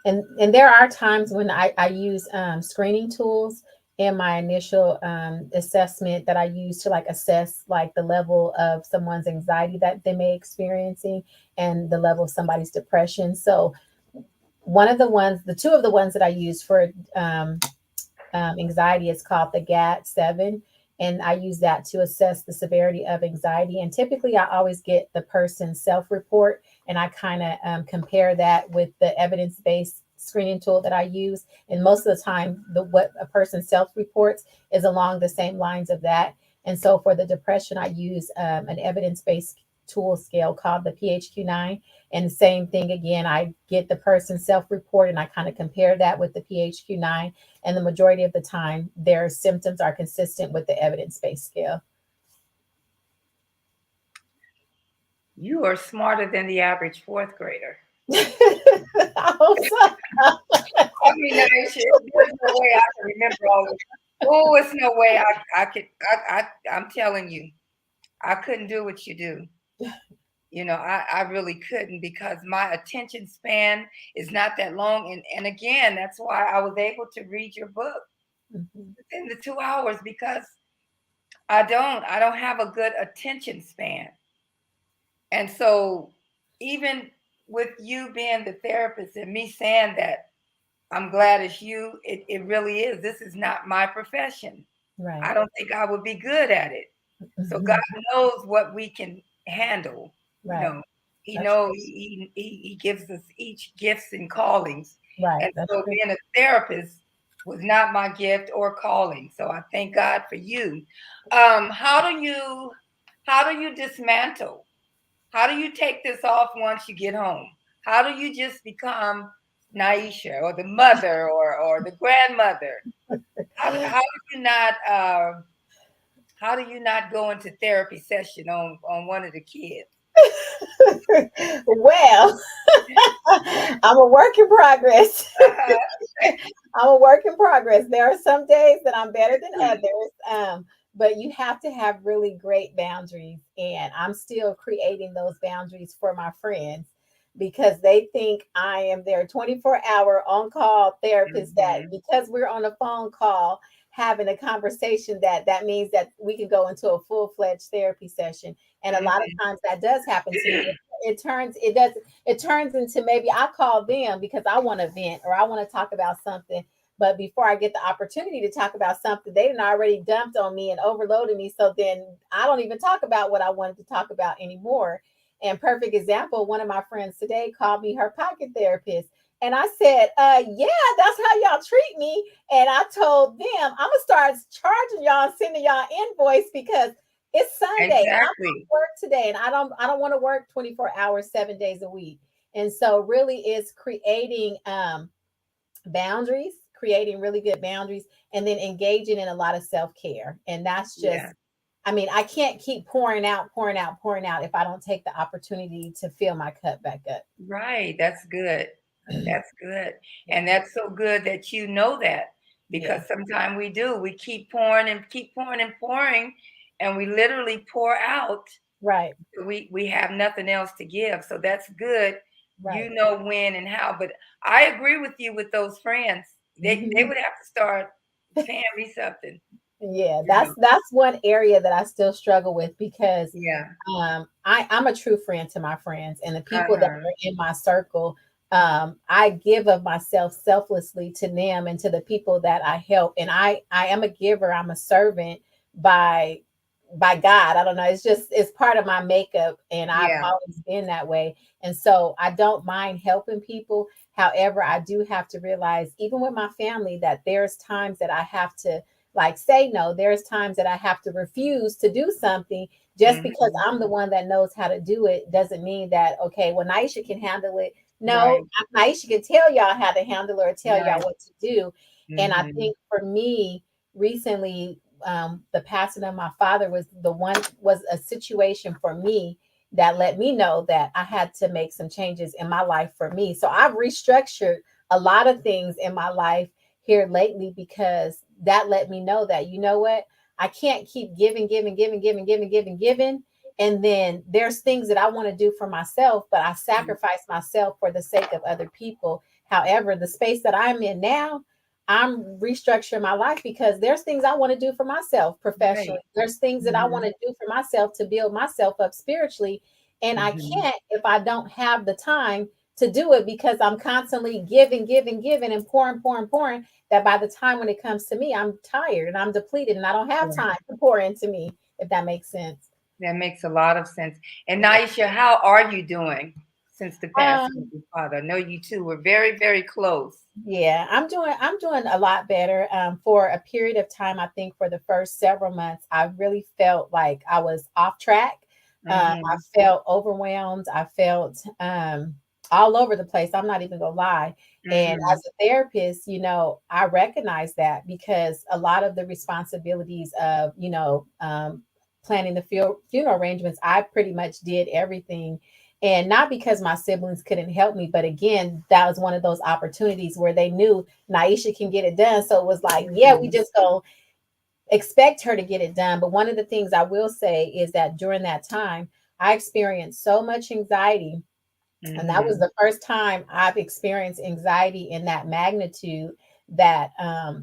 And there are times when I use screening tools in my initial assessment that I use to like assess like the level of someone's anxiety that they may experiencing and the level of somebody's depression. So the two of the ones that I use for anxiety is called the GAD-7, and I use that to assess the severity of anxiety. And typically, I always get the person's self-report, and I kind of compare that with the evidence-based screening tool that I use. And most of the time, the what a person self-reports is along the same lines of that. And so, for the depression, I use an evidence-based tool scale called the PHQ-9. And the same thing again, I get the person's self-report, and I kind of compare that with the PHQ-9, and the majority of the time their symptoms are consistent with the evidence-based scale. You are smarter than the average fourth grader. I hope so. I mean, there's no way I can remember all this. Oh, it's no way I could. I'm telling you, I couldn't do what you do. I really couldn't because my attention span is not that long. And again, that's why I was able to read your book Mhm. within the 2 hours because I don't have a good attention span. And so even with you being the therapist and me saying that I'm glad it's you, it really is. This is not my profession. Right. I don't think I would be good at it. So God Mhm. knows what we can handle. You Right. know, He That's knows he gives us each gifts and callings. right. And That's so true. being a therapist was not my gift or calling. So I thank God for you. Um, how do you how do you dismantle? How do you take this off once you get home? How do you just become Niesha or the mother or the grandmother? How how do you not go into therapy session on one of the kids? Well, I'm a work in progress. I'm a work in progress. There are some days that I'm better than others, but you have to have really great boundaries. And I'm still creating those boundaries for my friends because they think I am their 24-hour on call therapist. That Mhm. because we're on a phone call having a conversation, that means that we can go into a full-fledged therapy session. And a lot of Mhm. times that does happen to me. It turns into maybe I call them because I want to vent or I want to talk about something, But before I get the opportunity to talk about something, they done already dumped on me and overloaded me. So then I don't even talk about what I wanted to talk about anymore. And perfect example, one of my friends today called me her pocket therapist. And I said, yeah, that's how y'all treat me. And I told them, I'm gonna start charging y'all and sending y'all invoice because it's Sunday and I'm Exactly. at work today and I don't want to work 24 hours, 7 days a week. And so really it's creating boundaries, creating really good boundaries, and then engaging in a lot of self-care. And that's Yeah. just, I mean, I can't keep pouring out, pouring out, pouring out if I don't take the opportunity to fill my cup back up. Right. That's good. That's good. And Yeah. that's so good that you know that, because Yeah. sometimes we do. We keep pouring and keep pouring and pouring, and we literally pour out. Right. We have nothing else to give. So that's good. You Right. know when and how. But I agree with you with those friends. They Hmm. would have to start paying me something, Yeah, you that's know. that's one area that I still struggle with because Yeah. I'm a true friend to my friends and the people that Uh-huh. are in my circle. I give of myself selflessly to them and to the people that I help. And I am a giver. I'm a servant by by God. I don't know. It's just it's part of my makeup, and I've Yeah. always been that way. And so I don't mind helping people. However, I do have to realize, even with my family, that there's times that I have to like say no. There's times that I have to refuse to do something just because Hmm. I'm the one that knows how to do it doesn't mean that, okay, well, Niesha can handle it. No, Right. Niesha can tell y'all how to handle it or tell y'all Right. what to do. And I Hmm. think for me, recently, the passing of my father was a situation for me that let me know that I had to make some changes in my life for me. So I've restructured a lot of things in my life here lately because that let me know that, you know what, I can't keep giving, giving, giving, giving, giving, giving, giving. And then there's things that I want to do for myself, but I sacrifice myself for the sake of other people. However, the space that I'm in now, I'm restructuring my life because there's things I want to do for myself professionally. Right. There's things that I want Hmm. to do for myself to build myself up spiritually. And I Hmm. can't if I don't have the time to do it because I'm constantly giving, giving, giving, and pouring, pouring, pouring. That by the time when it comes to me, I'm tired and I'm depleted and I don't have Yeah. time to pour into me, if that makes sense. That makes a lot of sense. And Yeah. Naisha, how are you doing since the passing of Um, your father? I know you two were very, very close. Yeah, I'm doing a lot better. For a period of time, I think for the first several months, I really felt like I was off track. I Hmm. felt overwhelmed. I felt all over the place. I'm not even gonna lie. And Hmm. as a therapist, I recognize that because a lot of the responsibilities of, planning the funeral arrangements, I pretty much did everything, and not because my siblings couldn't help me, but again, that was one of those opportunities where they knew Niesha can get it done. So it was like, yeah, we Hmm. just go expect her to get it done. But one of the things I will say is that during that time, I experienced so much anxiety, and that was Hmm. the first time I've experienced anxiety in that magnitude. That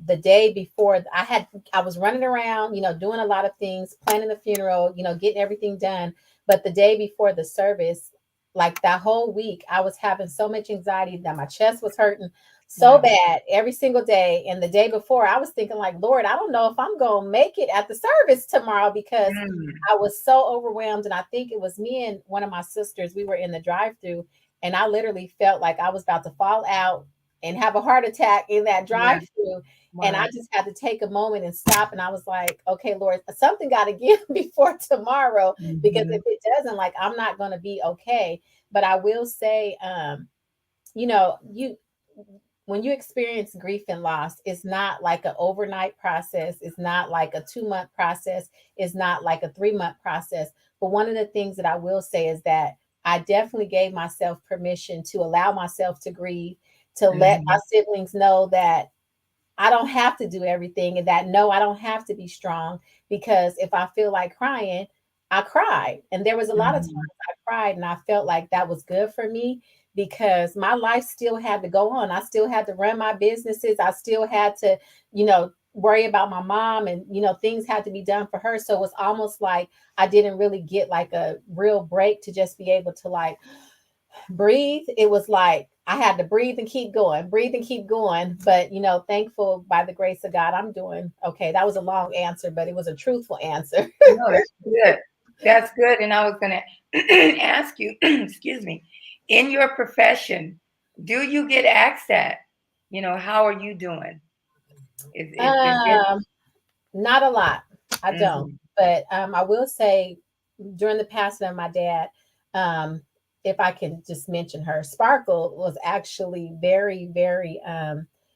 the day before I was running around, doing a lot of things, planning the funeral, getting everything done. But the day before the service, like that whole week, I was having so much anxiety that my chest was hurting so Wow. bad every single day. And the day before, I was thinking like, Lord, I don't know if I'm gonna make it at the service tomorrow because Mm. I was so overwhelmed. And I think it was me and one of my sisters, we were in the drive-through, and I literally felt like I was about to fall out and have a heart attack in that Yeah. drive-through. And I Wow. just had to take a moment and stop. And I was like, okay, Lord, something got to give before tomorrow, because Hmm. if it doesn't, like, I'm not going to be okay. But I will say, you know, you when you experience grief and loss, it's not like an overnight process. It's not like a 2 month process. It's not like a 3 month process. But one of the things that I will say is that I definitely gave myself permission to allow myself to grieve, to let my Hmm. siblings know that I don't have to do everything, and that no, I don't have to be strong, because if I feel like crying, I cry. And there was a lot of times Hmm. I cried and I felt like that was good for me because my life still had to go on. I still had to run my businesses. I still had to, worry about my mom, and things had to be done for her. So it was almost like I didn't really get like a real break to just be able to like breathe. It was like I had to breathe and keep going, breathe and keep going. But thankful by the grace of God, I'm doing okay. That was a long answer, but it was a truthful answer. No, that's good. That's good. And I was going to ask you, excuse me, in your profession, do you get asked that? How are you doing? Is it? um, Not a lot. I don't. Mhm, But I will say during the passing of my dad, um, if I can just mention her, Sparkle was actually very, very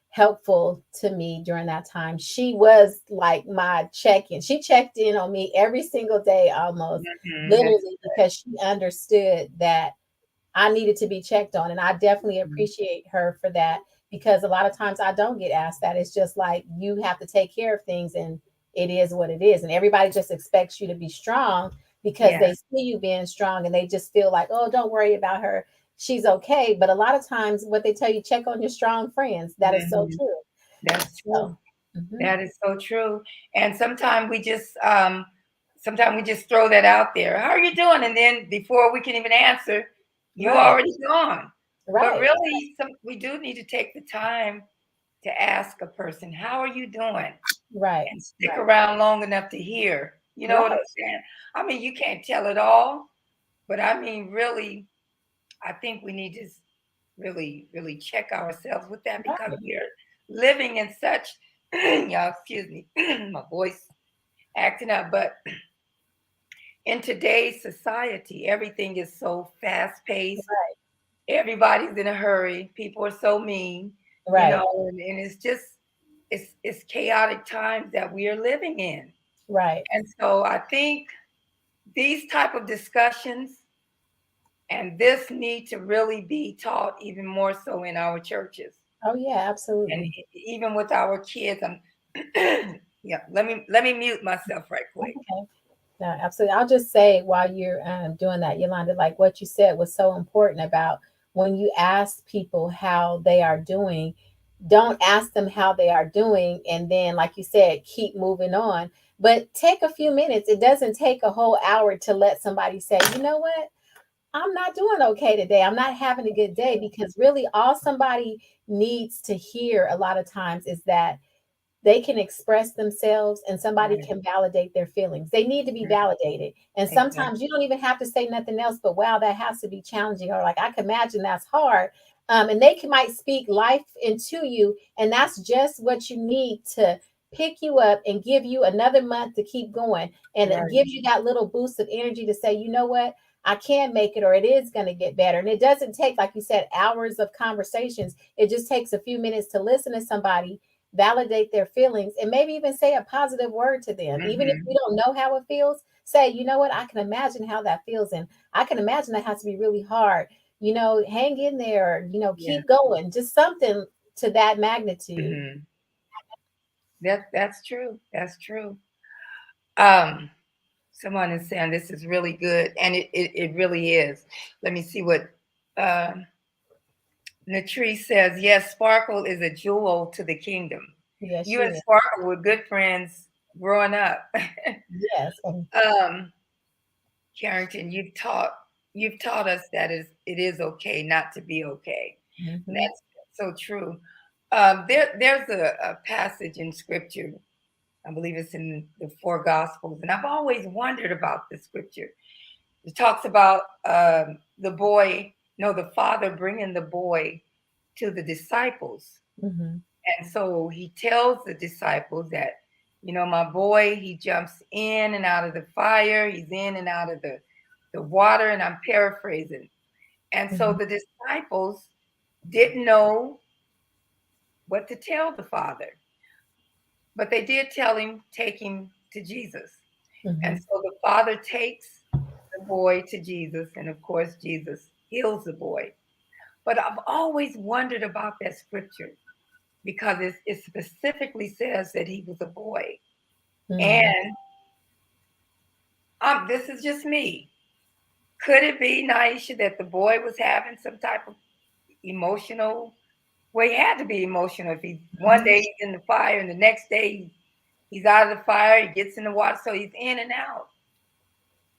helpful to me during that time. She was like my check in. She checked in on me every single day almost, that's literally, because she understood that I needed to be checked on. And I definitely mhm, appreciate her for that because a lot of times I don't get asked that. It's just like you have to take care of things and it is what it is. And everybody just expects you to be strong because yeah. they see you being strong and they just feel like, oh, don't worry about her. She's okay. But a lot of times what they tell you, check on your strong friends. That is so Mhm, true. that's So, true. mhm. That is so true. And sometimes we just throw that out there. How are you doing? And then before we can even answer, you Right, already gone. But right, really, we do need to take the time to ask a person, how are you doing? right, And stick around long enough to hear. You know what I'm right, saying? I mean, you can't tell it all, but I mean, really, I think we need to really, really check ourselves with that because right, we are living in such, y'all, excuse me, my voice acting up, but in today's society, everything is so fast paced. Everybody's in a hurry. People are so mean, right, and it's just, it's chaotic times that we are living in. right. And so I think these type of discussions and this need to really be taught even more so in our churches Oh, yeah, and absolutely. even with our kids. I'm yeah. Let me mute myself right quick. Okay. No, absolutely. I'll just say while you're doing that, Yolanda, like what you said was so important about when you ask people how they are doing, don't ask them how they are doing. And then, like you said, keep moving on. But take a few minutes. It doesn't take a whole hour to let somebody say, you know what? I'm not doing okay today. I'm not having a good day because really all somebody needs to hear a lot of times is that they can express themselves and somebody Right. can validate their feelings. They need to be Mhm. validated. And sometimes you Exactly. don't even have to say nothing else, but wow, that has to be challenging. Or like, I can imagine that's hard. And they might speak life into you. And that's just what you need to pick you up and give you another month to keep going. And it Right. gives you that little boost of energy to say, you know what? I can make it, or it is going to get better. And it doesn't take, like you said, hours of conversations. It just takes a few minutes to listen to somebody, validate their feelings, and maybe even say a positive word to them. Even if Hmm. you don't know how it feels, say, you know what, I can imagine how that feels. And I can imagine that has to be really hard. Hang in there, Yeah. keep going. Just something to that magnitude. Hmm. That's true. That's true. Um, Someone is saying this is really good, and it really is. Let me see what um Latrice says. Yes, Sparkle is a jewel to the kingdom. Yes, You she and is. Sparkle were good friends growing up. Yes. um, Carrington, you've taught us that it is okay not to be okay. And Mhm. that's so true. There's a passage in scripture. I believe it's in the four gospels, and I've always wondered about this scripture. It talks about the boy, no, the father bringing the boy to the disciples, Mhm. and so he tells the disciples that, my boy, he jumps in and out of the fire, he's in and out of the water, and I'm paraphrasing. And so Mhm. the disciples didn't know what to tell the father, but they did tell him, take him to Jesus. And Mhm. so the father takes the boy to Jesus, and of course, Jesus heals the boy. But I've always wondered about that scripture because it specifically says that he was a boy. Mhm. And this is just me. Could it be, Niesha, that the boy was having some type of emotional? Well, he had to be emotional if he's one Mhm. day he's in the fire and the next day he's out of the fire, he gets in the water, so he's in and out.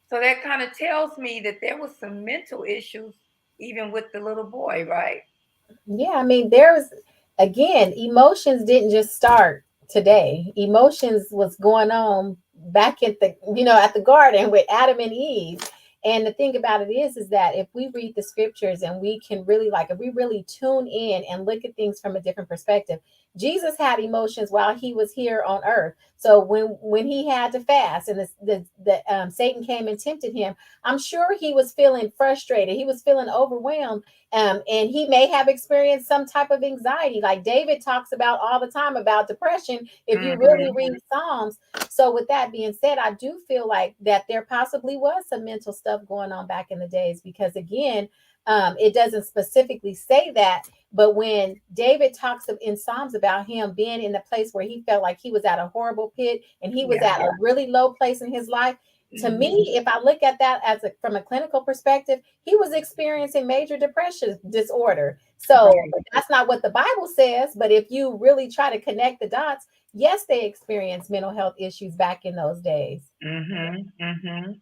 So that kind of tells me that there was some mental issues even with the little boy, right? Yeah, I mean, there's again, emotions didn't just start today. Emotions was going on back at the, at the garden with Adam and Eve. And the thing about it is that if we read the scriptures and we can really like, if we really tune in and look at things from a different perspective, Jesus had emotions while he was here on earth. So when he had to fast and Satan came and tempted him, I'm sure he was feeling frustrated. He was feeling overwhelmed, and he may have experienced some type of anxiety, like David talks about all the time about depression, if you really Mm-hmm. read Psalms. So, with that being said, I do feel like that there possibly was some mental stuff going on back in the days, because again, it doesn't specifically say that. But when David talks in Psalms about him being in a place where he felt like he was at a horrible pit and he was Yeah. at a really low place in his life, to Mm-hmm. me, if I look at that from a clinical perspective, he was experiencing major depression disorder. So Right. that's not what the Bible says, but if you really try to connect the dots, yes, they experienced mental health issues back in those days. Mm-hmm. Mm-hmm.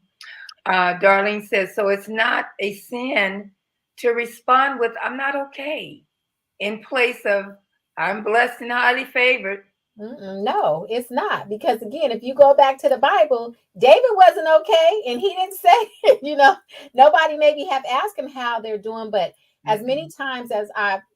Darlene says, so it's not a sin to respond with, I'm not okay, in place of, I'm blessed and highly favored. No, it's not. Because again, if you go back to the Bible, David wasn't okay and he didn't say, nobody maybe have asked him how they're doing. But as many Mm-mm. times as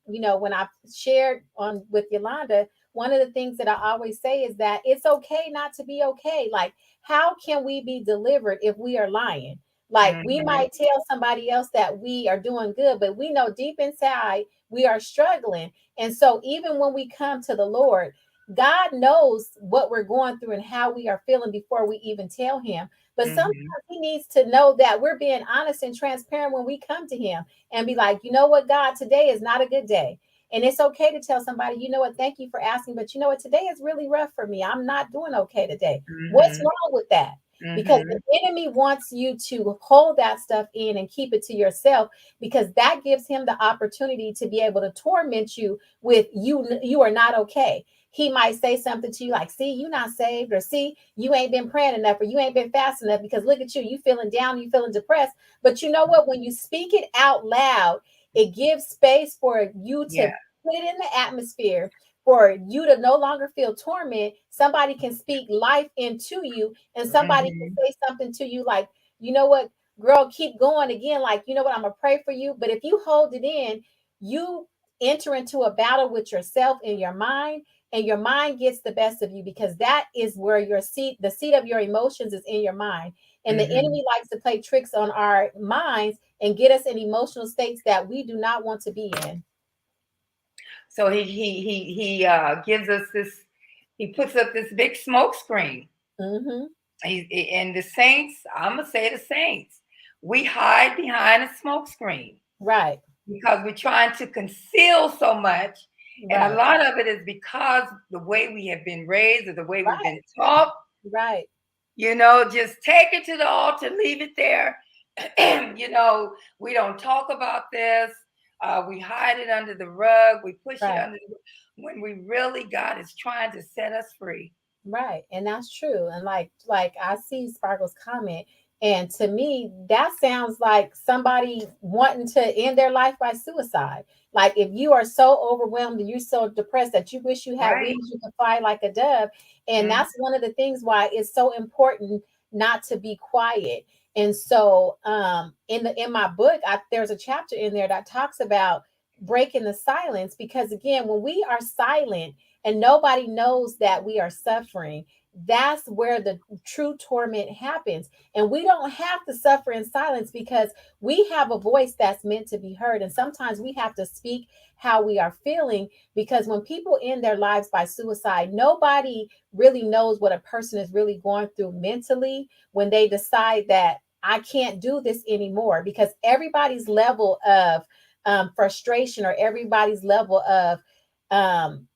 when I've shared on with Yolanda, one of the things that I always say is that it's okay not to be okay. Like, how can we be delivered if we are lying? Like, we Mm-hmm. might tell somebody else that we are doing good, but we know deep inside we are struggling. And so, even when we come to the Lord, God knows what we're going through and how we are feeling before we even tell him. But sometimes Mm-hmm. he needs to know that we're being honest and transparent when we come to him and be like, you know what, God, today is not a good day. And it's okay to tell somebody, you know what, thank you for asking, but you know what, today is really rough for me. I'm not doing okay today. What's Mm-hmm. wrong with that? Because Mm-hmm. the enemy wants you to hold that stuff in and keep it to yourself, because that gives him the opportunity to be able to torment you with you are not okay. He might say something to you like, see, you're not saved, or see, you ain't been praying enough, or you ain't been fast enough, because look at you, you feeling down, you feeling depressed. But you know what? When you speak it out loud, it gives space for you Yeah. to put it in the atmosphere, for you to no longer feel torment. Somebody can speak life into you, and somebody can Mm-hmm. say something to you like, you know what, girl, keep going again. Like, you know what, I'm gonna pray for you. But if you hold it in, you enter into a battle with yourself in your mind, and your mind gets the best of you, because that is where the seat of your emotions is in your mind. And the Mm-hmm. enemy likes to play tricks on our minds and get us in emotional states that we do not want to be in. So he gives us this. He puts up this big smoke screen. Mm-hmm. And the saints, I'm gonna say the saints, we hide behind a smoke screen Right, because we're trying to conceal so much. And a right, lot of it is because the way we have been raised or the way we've right, been taught, right, just take it to the altar, leave it there. We don't talk about this. We hide it under the rug. We push it right. under when we really, God is trying to set us free. Right. And that's true. And like I see Sparkle's comment, and to me that sounds like somebody wanting to end their life by suicide. Like, if you are so overwhelmed and you're so depressed that you wish you had Right. wings, you could fly like a dove. And Mhm. that's one of the things why it's so important not to be quiet. And so in my book, there's a chapter in there that talks about breaking the silence, because again, when we are silent and nobody knows that we are suffering, that's where the true torment happens. And we don't have to suffer in silence, because we have a voice that's meant to be heard. And sometimes we have to speak how we are feeling, because when people end their lives by suicide, nobody really knows what a person is really going through mentally when they decide that I can't do this anymore, because everybody's level of frustration, or everybody's level of um,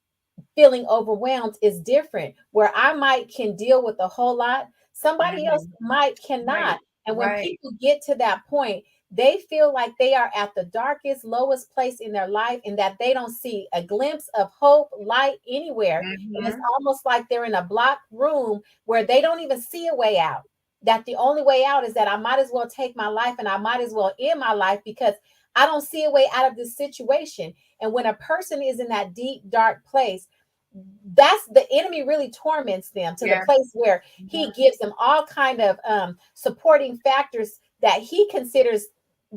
feeling overwhelmed is different. Where I might can deal with a whole lot, somebody else Mhm. might Right. cannot. And when Right. people get to that point, they feel like they are at the darkest, lowest place in their life, and that they don't see a glimpse of hope, light anywhere. And it's Mhm. almost like they're in a blocked room where they don't even see a way out. That the only way out is that I might as well take my life, and I might as well end my life, because I don't see a way out of this situation. And when a person is in that deep, dark place, that's the enemy really torments them to the Yeah. place where he Mhm. gives them all kind of supporting factors that he considers,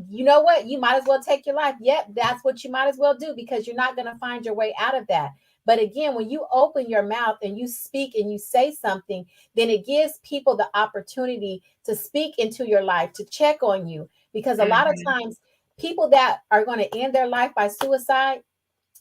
you know what, you might as well take your life. Yep, that's what you might as well do, because you're not going to find your way out of that. But again, when you open your mouth and you speak and you say something, then it gives people the opportunity to speak into your life, to check on you. Because a lot of Mhm. times, people that are going to end their life by suicide,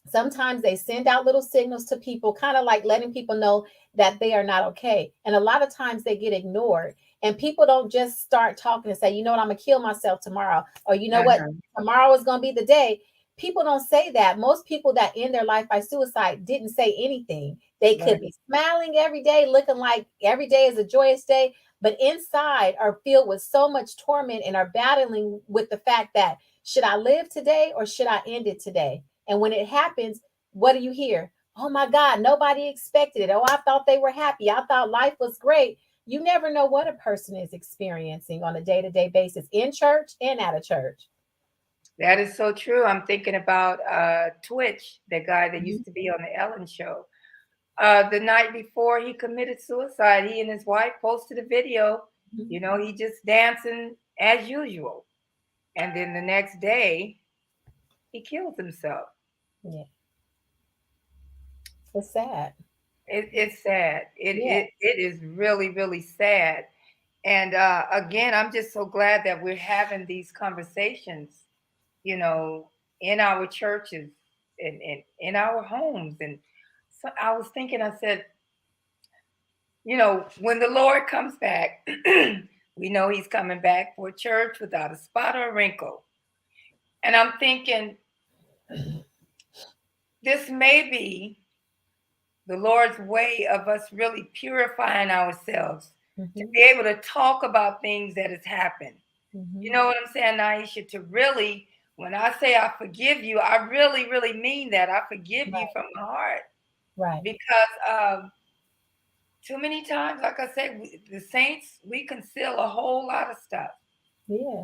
sometimes they send out little signals to people, kind of like letting people know that they are not okay. And a lot of times they get ignored. And people don't just start talking and say, you know what, I'm going to kill myself tomorrow. Or, you know what, Uh-huh. tomorrow is going to be the day. People don't say that. Most people that end their life by suicide didn't say anything. They could Right. be smiling every day, looking like every day is a joyous day, but inside are filled with so much torment and are battling with the fact that, should I live today or should I end it today? And when it happens, what do you hear? Oh my God, nobody expected it. Oh, I thought they were happy. I thought life was great. You never know what a person is experiencing on a day to day basis in church and out of church. That is so true. I'm thinking about Twitch, the guy that Mhm, used to be on the Ellen show. The night before he committed suicide, he and his wife posted a video. mhm. He just dancing as usual. And then the next day, he kills himself. Yeah, it's sad. It's sad. It, Yeah. it it is really, really sad. And again, I'm just so glad that we're having these conversations, you know, in our churches and in our homes. And so I was thinking, I said, when the Lord comes back, we know he's coming back for a church without a spot or a wrinkle. And I'm thinking, this may be the Lord's way of us really purifying ourselves to Mhm, be able to talk about things that has happened. You mhm. know what I'm saying, Niesha? To really, when I say I forgive you, I really, really mean that. I forgive you Right, from my heart right. because too many times, like I said, the saints, we conceal a whole lot of stuff. Yeah.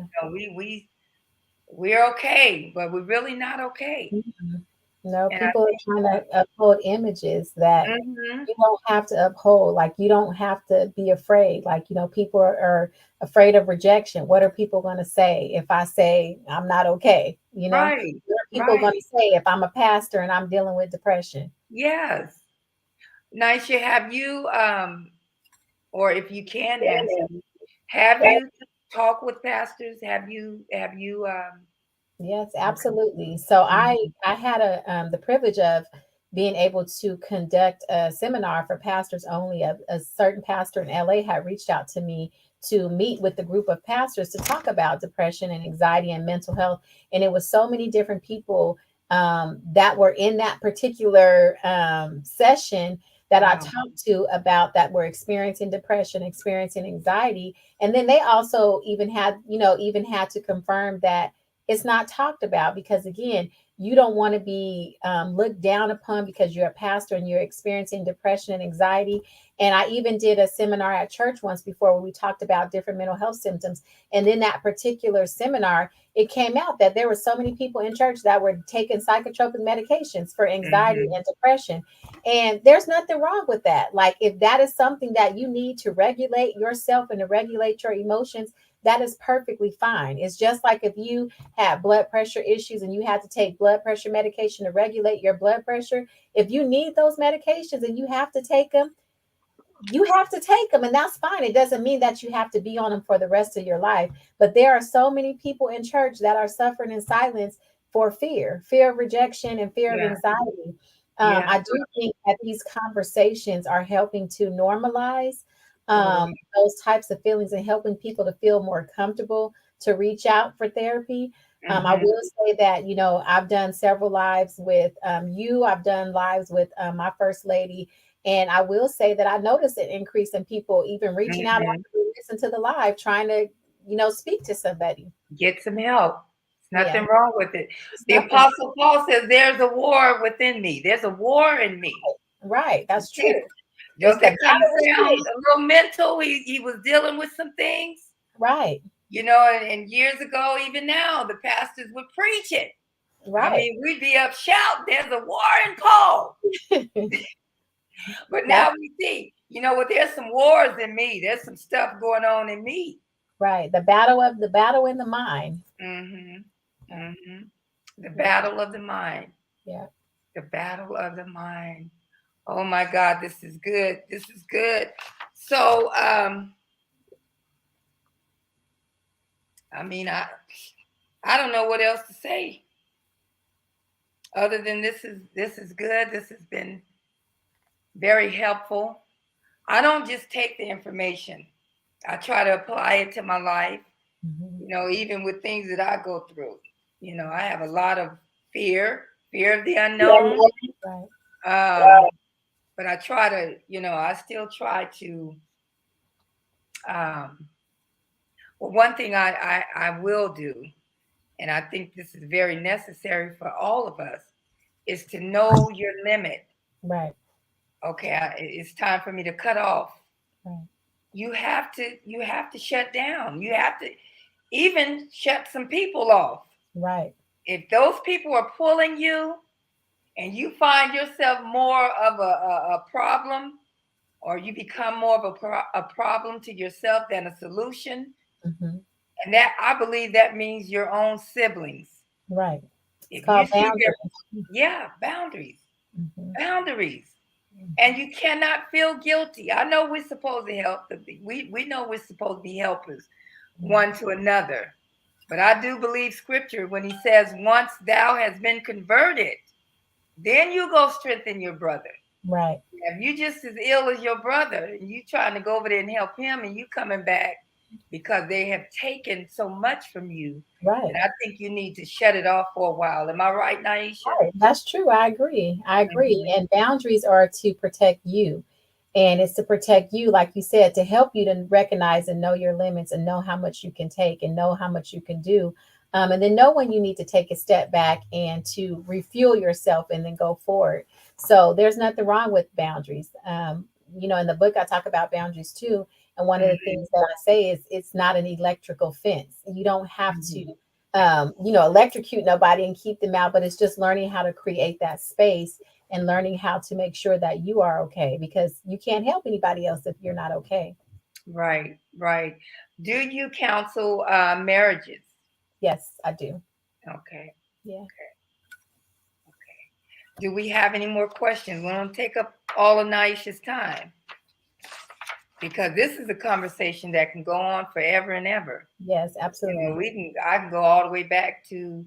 We're okay, but we're really not okay. Mhm. No, And I people are think, trying to uphold images that hmm you don't have to uphold. Like, you don't have to be afraid. Like, people are afraid of rejection. What are people going to say if I say I'm not okay? right, What are people going to right, say if I'm a pastor and I'm dealing with depression? yes. Niesha, have you, or if you can answer, have you talked with pastors? Have you? Yes, absolutely. So I Mhm. I had the privilege of being able to conduct a seminar for pastors only. A certain pastor in LA had reached out to me to meet with the group of pastors to talk about depression and anxiety and mental health. And it was so many different people that were in that particular session that I Wow. talked to about that were experiencing depression, experiencing anxiety. And then they also even had to confirm that it's not talked about, because again, you don't want to be looked down upon because you're a pastor and you're experiencing depression and anxiety. And I even did a seminar at church once before where we talked about different mental health symptoms. And in that particular seminar, it came out that there were so many people in church that were taking psychotropic medications for anxiety Mhm. and depression. And there's nothing wrong with that. Like, if that is something that you need to regulate yourself and to regulate your emotions, that is perfectly fine. It's just like if you have blood pressure issues and you have to take blood pressure medication to regulate your blood pressure. If you need those medications and you have to take them, you have to take them, and that's fine. It doesn't mean that you have to be on them for the rest of your life. But there are so many people in church that are suffering in silence for fear of rejection and fear of Yeah, anxiety. yeah, I do think that these conversations are helping to normalize totally. those types of feelings and helping people to feel more comfortable to reach out for therapy. I Mhm. will say that, I've done several lives with you. I've done lives with my first lady, and I will say that I noticed an increase in people even reaching out Mhm. after we listen to the live, trying to, speak to somebody. Get some help. There's Yeah, nothing wrong with it. it's The nothing. Apostle Paul says, "There's a war within me. There's a war in me." Right. That's true. It's Don't the that kind of battle sound within. a little mental? He was dealing with some things. Right. and years ago, even now, the pastors would preach it. I Right. mean, we'd be up shout, there's a war in Paul. But That's now we see, what, there's some wars in me. There's some stuff going on in me. right. The battle in the mind. Hmm. Yeah. Hmm. The battle of the mind. Yeah. The battle of the mind. Oh my God, this is good. This is good. So, I mean, I don't know what else to say other than this is good. This has been very helpful. I don't just take the information. I try to apply it to my life, Mhm. even with things that I go through. I have a lot of fear of the unknown. Right. But I try to, I still try to, um, well, one thing I will do, and I think this is very necessary for all of us, is to know your limit. Right. Okay, it's time for me to cut off. Right. You have to shut down. You have to even shut some people off. Right. If those people are pulling you and you find yourself more of a problem, or you become more of a problem to yourself than a solution, Hmm. and that, I believe, that means your own siblings. Right. It's If you called see their, boundaries. yeah, boundaries, Hmm. boundaries. And you cannot feel guilty. I know we're supposed to help. We know we're supposed to be helpers one to another. But I do believe scripture when he says, once thou has been converted, then you go strengthen your brother. Right. If you just as ill as your brother and you trying to go over there and help him, and you coming back because they have taken so much from you, Right. then I think you need to shut it off for a while. Am I right, Niesha? Right. That's true. I agree. I agree. Mhm. And boundaries are to protect you. And it's to protect you, like you said, to help you to recognize and know your limits and know how much you can take and know how much you can do. And then know when you need to take a step back and to refuel yourself and then go forward. So there's nothing wrong with boundaries. In the book, I talk about boundaries too. And one of the Mhm. things that I say is it's not an electrical fence. You don't have to Mhm. electrocute nobody and keep them out, but it's just learning how to create that space and learning how to make sure that you are okay because you can't help anybody else if you're not okay. Right, right. Do you counsel marriages? Yes, I do. Okay, Yeah. okay. Do we have any more questions? We don't take up all of Naisha's time because this is a conversation that can go on forever and ever. Yes, absolutely. I can go all the way back to,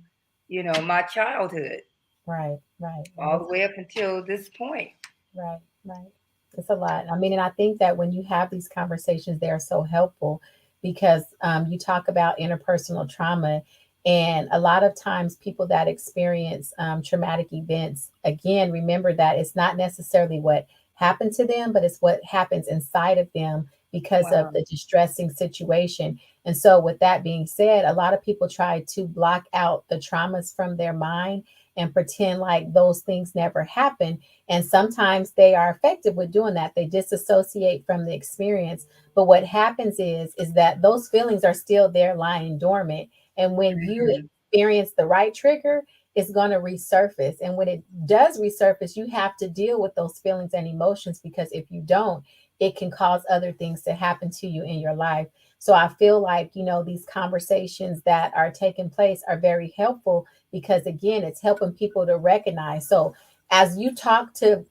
my childhood, Right, right. And all the it's way up until this point. right, right. It's a lot. I mean, and I think that when you have these conversations, they are so helpful because you talk about interpersonal trauma. And a lot of times, people that experience traumatic events, again, remember that it's not necessarily what happened to them, but it's what happens inside of them because of Wow. the distressing situation. And so, with that being said, a lot of people try to block out the traumas from their mind and pretend like those things never happened, and sometimes they are effective with doing that. They disassociate from the experience. But what happens is that those feelings are still there lying dormant. And when you Mhm. experience the right trigger, it's going to resurface. And when it does resurface, you have to deal with those feelings and emotions because if you don't, it can cause other things to happen to you in your life. So I feel like, these conversations that are taking place are very helpful because, again, it's helping people to recognize. So as you talk to,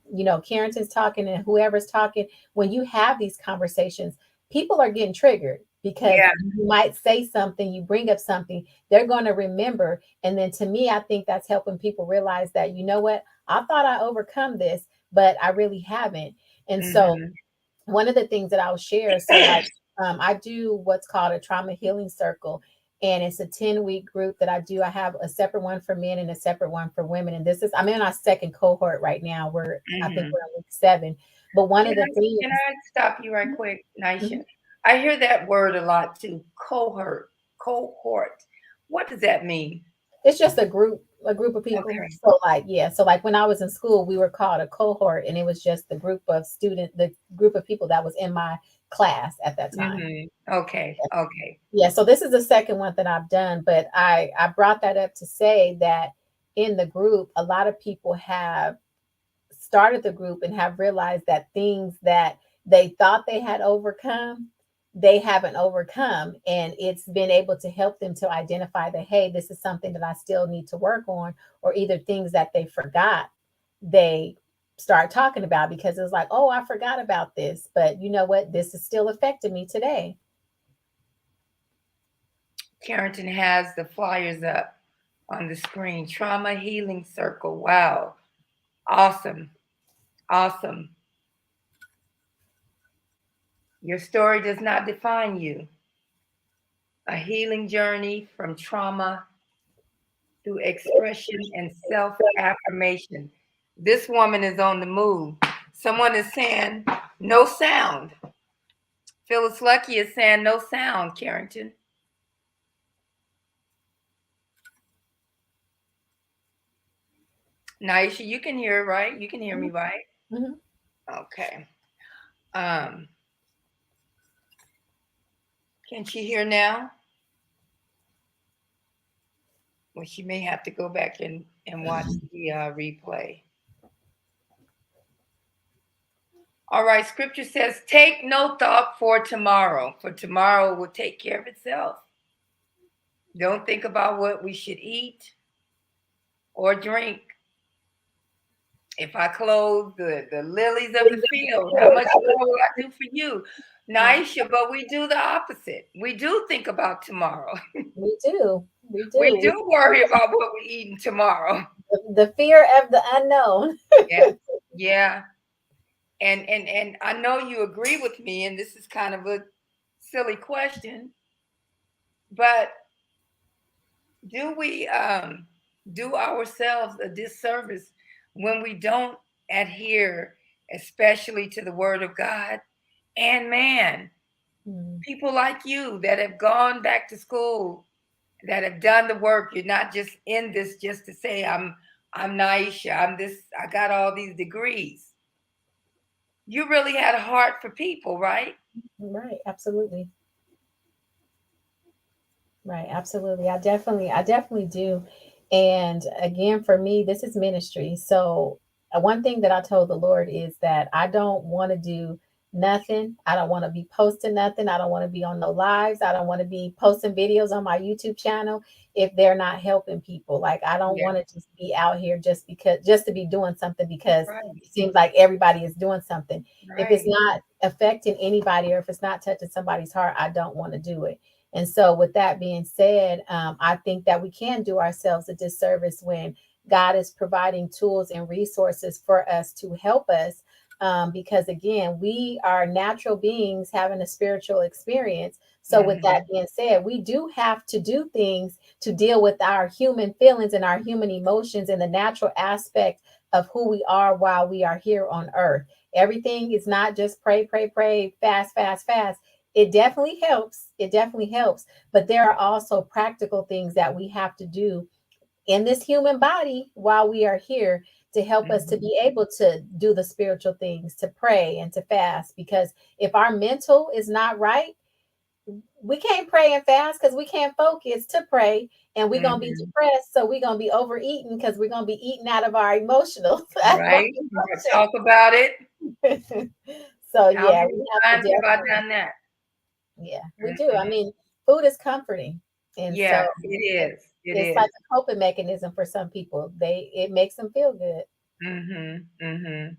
Carrington's talking and whoever's talking, when you have these conversations, people are getting triggered because Yeah. you might say something, you bring up something, they're going to remember. And then to me, I think that's helping people realize that, you know what, I thought I overcome this, but I really haven't. And so Mhm. one of the things that I'll share, so like I do what's called a trauma healing circle, and it's a 10-week group that I do. I have a separate one for men and a separate one for women. And I'm in our second cohort right now. I think Mhm. we're on week 7. But one of Can the I can things, I stop you right quick, Nisha? Mhm. I hear that word a lot too. Cohort. Cohort. What does that mean? It's just a group. a group of people. Okay. So like, yeah, so like when I was in school, we were called a cohort, and it was just the group of people that was in my class at that time. Okay. Okay. Yeah, so this is the second one that I've done, but I brought that up to say that in the group, a lot of people have started the group and have realized that things that they thought they had overcome, they haven't overcome, and it's been able to help them to identify that, hey, this is something that I still need to work on, or either things that they forgot, they start talking about because it's like, oh, I forgot about this, but you know what, this is still affecting me today. Carrington has the flyers up on the screen. Trauma Healing Circle. Wow. Awesome. Awesome. Your story does not define you. A healing journey from trauma through expression and self affirmation. This woman is on the move. Someone is saying no sound. Phyllis Lucky is saying no sound, Carrington. Niesha, you can hear, right? You can hear me, right? Mhm. Okay. Um, can she hear now? Well, she may have to go back and watch the replay. All right, scripture says, take no thought for tomorrow, for tomorrow will take care of itself. Don't think about what we should eat or drink. If I clothe the lilies of the field, how much more will I do for you? Right. Naisha, but we do the opposite. We do think about tomorrow. We do. We We do. do worry about what we're eating tomorrow. The fear of the unknown. Yeah. Yeah. And I know you agree with me, and this is kind of a silly question, but do we do ourselves a disservice when we don't adhere, especially to the word of God? And man, Mm, people like you that have gone back to school, that have done the work, you're not just in this just to say I'm Niesha, I'm this, I got all these degrees. You really had a heart for people, right? right. Absolutely. Right, absolutely. I definitely do. And again, for me, this is ministry. So, one thing that I told the Lord is that I don't want to do nothing. I don't want to be posting nothing. I don't want to be on no lives. I don't want to be posting videos on my YouTube channel if they're not helping people. Like, I don't Yeah, want to just be out here just to be doing something because right, it seems like everybody is doing something. If it's right. not affecting anybody or if it's not touching somebody's heart, I don't want to do it. And so, with that being said, I think that we can do ourselves a disservice when God is providing tools and resources for us to help us. Because again, we are natural beings having a spiritual experience. So, with that Hmm. being said, we do have to do things to deal with our human feelings and our human emotions and the natural aspect of who we are while we are here on earth. Everything is not just pray, pray, pray, fast, fast, fast. It definitely helps. It definitely helps. But there are also practical things that we have to do in this human body while we are here to help us to Hmm. be able to do the spiritual things, to pray and to fast. Because if our mental is not right, we can't pray and fast because we can't focus to pray. And we're going to be Hmm. depressed. So we're going to be overeating because we're going to be eating out of our emotional, out of our Right? You gotta talk about it. emotions. So How yeah, we many have to times have I definitely. done that? Yeah, we do. I Mhm. mean, food is comforting. And so Yes, it is. It it's like is. a coping mechanism for some people. It makes them feel good. Mhm. Mhm.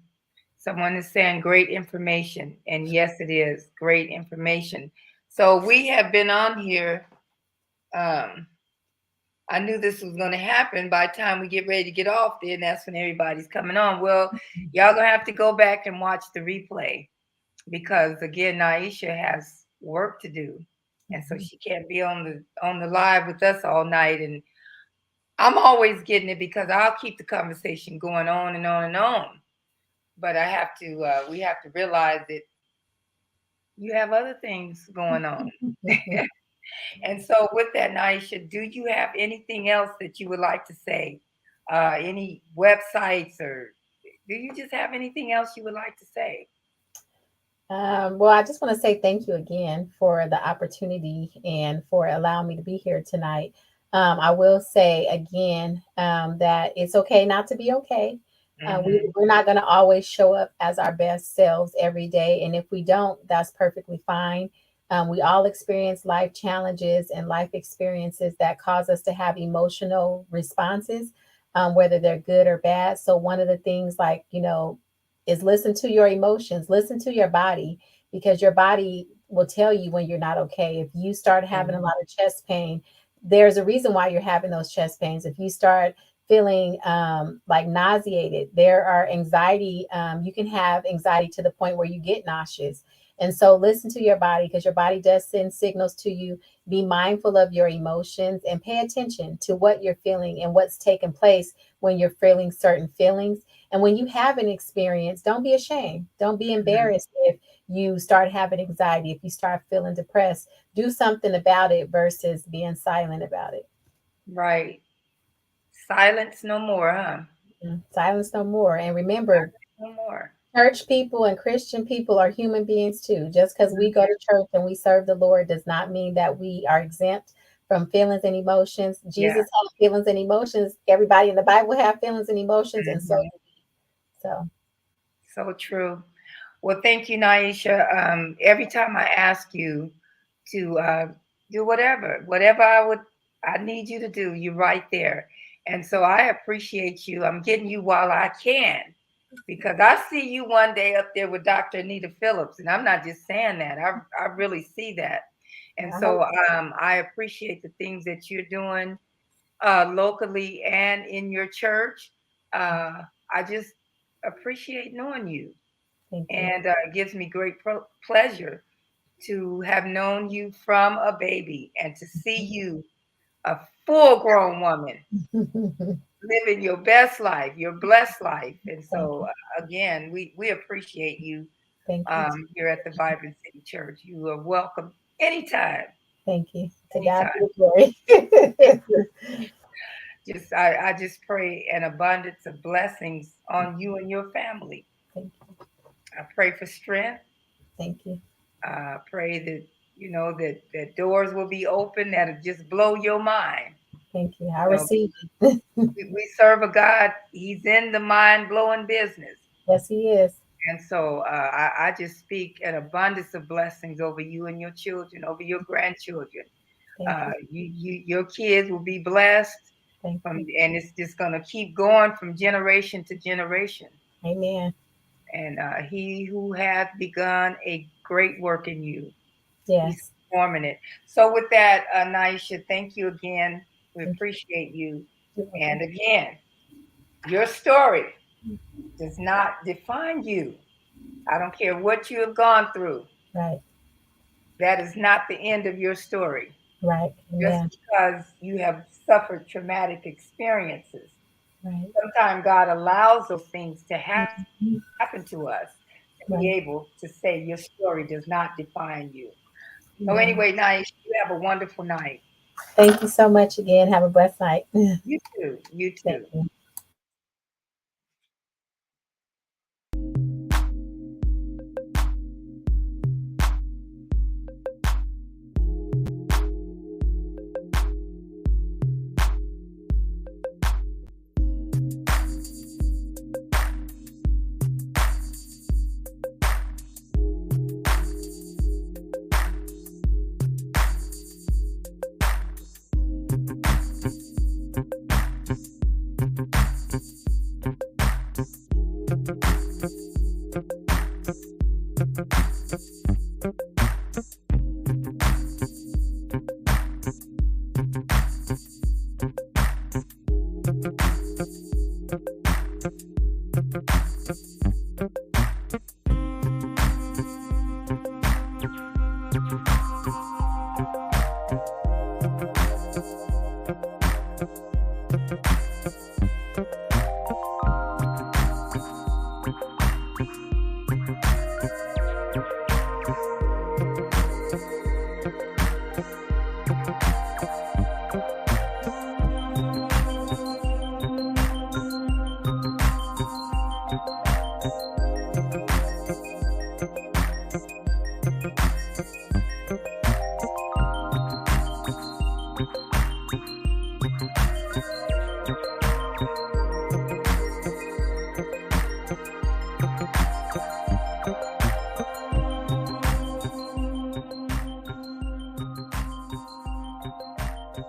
Someone is saying great information, and yes, it is great information. So we have been on here. Um, I knew this was going to happen. By the time we get ready to get off there, and that's when everybody's coming on. Well, y'all gonna have to go back and watch the replay because again, Naisha has work to do, and so Mhm. she can't be on the live with us all night. And I'm always getting it because I'll keep the conversation going on and on and on. But I have to, we have to realize that you have other things going on. And so, with that, Naisha, do you have anything else that you would like to say? any websites, or do you just have anything else you would like to say? Well, I just want to say thank you again for the opportunity and for allowing me to be here tonight. I will say again that it's okay not to be okay. Hmm. We're not going to always show up as our best selves every day. And if we don't, that's perfectly fine. We all experience life challenges and life experiences that cause us to have emotional responses, whether they're good or bad. So, one of the things, like, is listen to your emotions, listen to your body, because your body will tell you when you're not okay. If you start having a Hmm. lot of chest pain, there's a reason why you're having those chest pains. If you start feeling like nauseated, there are anxiety. You can have anxiety to the point where you get nauseous. And so listen to your body, because your body does send signals to you. Be mindful of your emotions and pay attention to what you're feeling and what's taking place when you're feeling certain feelings. And when you have an experience, don't be ashamed. Don't be Hmm. embarrassed if you start having anxiety, if you start feeling depressed. Do something about it versus being silent about it. Right. Silence no more, huh? Silence no more. And remember, No more. church people and Christian people are human beings too. Just because we go Mhm. to church and we serve the Lord does not mean that we are exempt from feelings and emotions. Yeah. Jesus had feelings and emotions. Everybody in the Bible have feelings and emotions, and so Hmm. so So true. Well, thank you, Niesha. Every time I ask you to do whatever I need you to do, you're right there. And so I appreciate you. I'm getting you while I can, because I see you one day up there with Dr. Anita Phillips, and I'm not just saying that. I really see that. And I hope. so I appreciate the things that you're doing locally and in your church. I just appreciate knowing you, Thank you. and it gives me great pleasure to have known you from a baby and to see you a full grown woman living your best life, your blessed life. And Thank so, you. again, we appreciate you Thank you. here at the Vibrant City Church. You are welcome anytime, Thank you. To God be anytime. the glory. I just pray an abundance of blessings on you and your family. Thank I pray for strength. thank you. Pray that that doors will be open that'll just blow your mind. Thank you. I Because receive it. we serve a God. He's in the mind blowing business, Yes, He is. and so I just speak an abundance of blessings over you and your children, over your grandchildren. Thank you. Your kids will be blessed Thank from, you. and it's just gonna keep going from generation to generation. Amen. And he who hath begun a great work in you, he's Yes. performing it. So with that, Naisha, thank you again. We Thank you. appreciate you. You're welcome. And again, your story does not define you. I don't care what you have gone through. Right. That is not the end of your story. Right. Just Amen. because you have suffered traumatic experiences, Right. sometimes God allows those things to Mhm. happen to us to be Right. able to say your story does not define you. So Yeah. anyway, Naisha, you have a wonderful night. Thank you so much again. Have a blessed night. You too. You Thank too. you.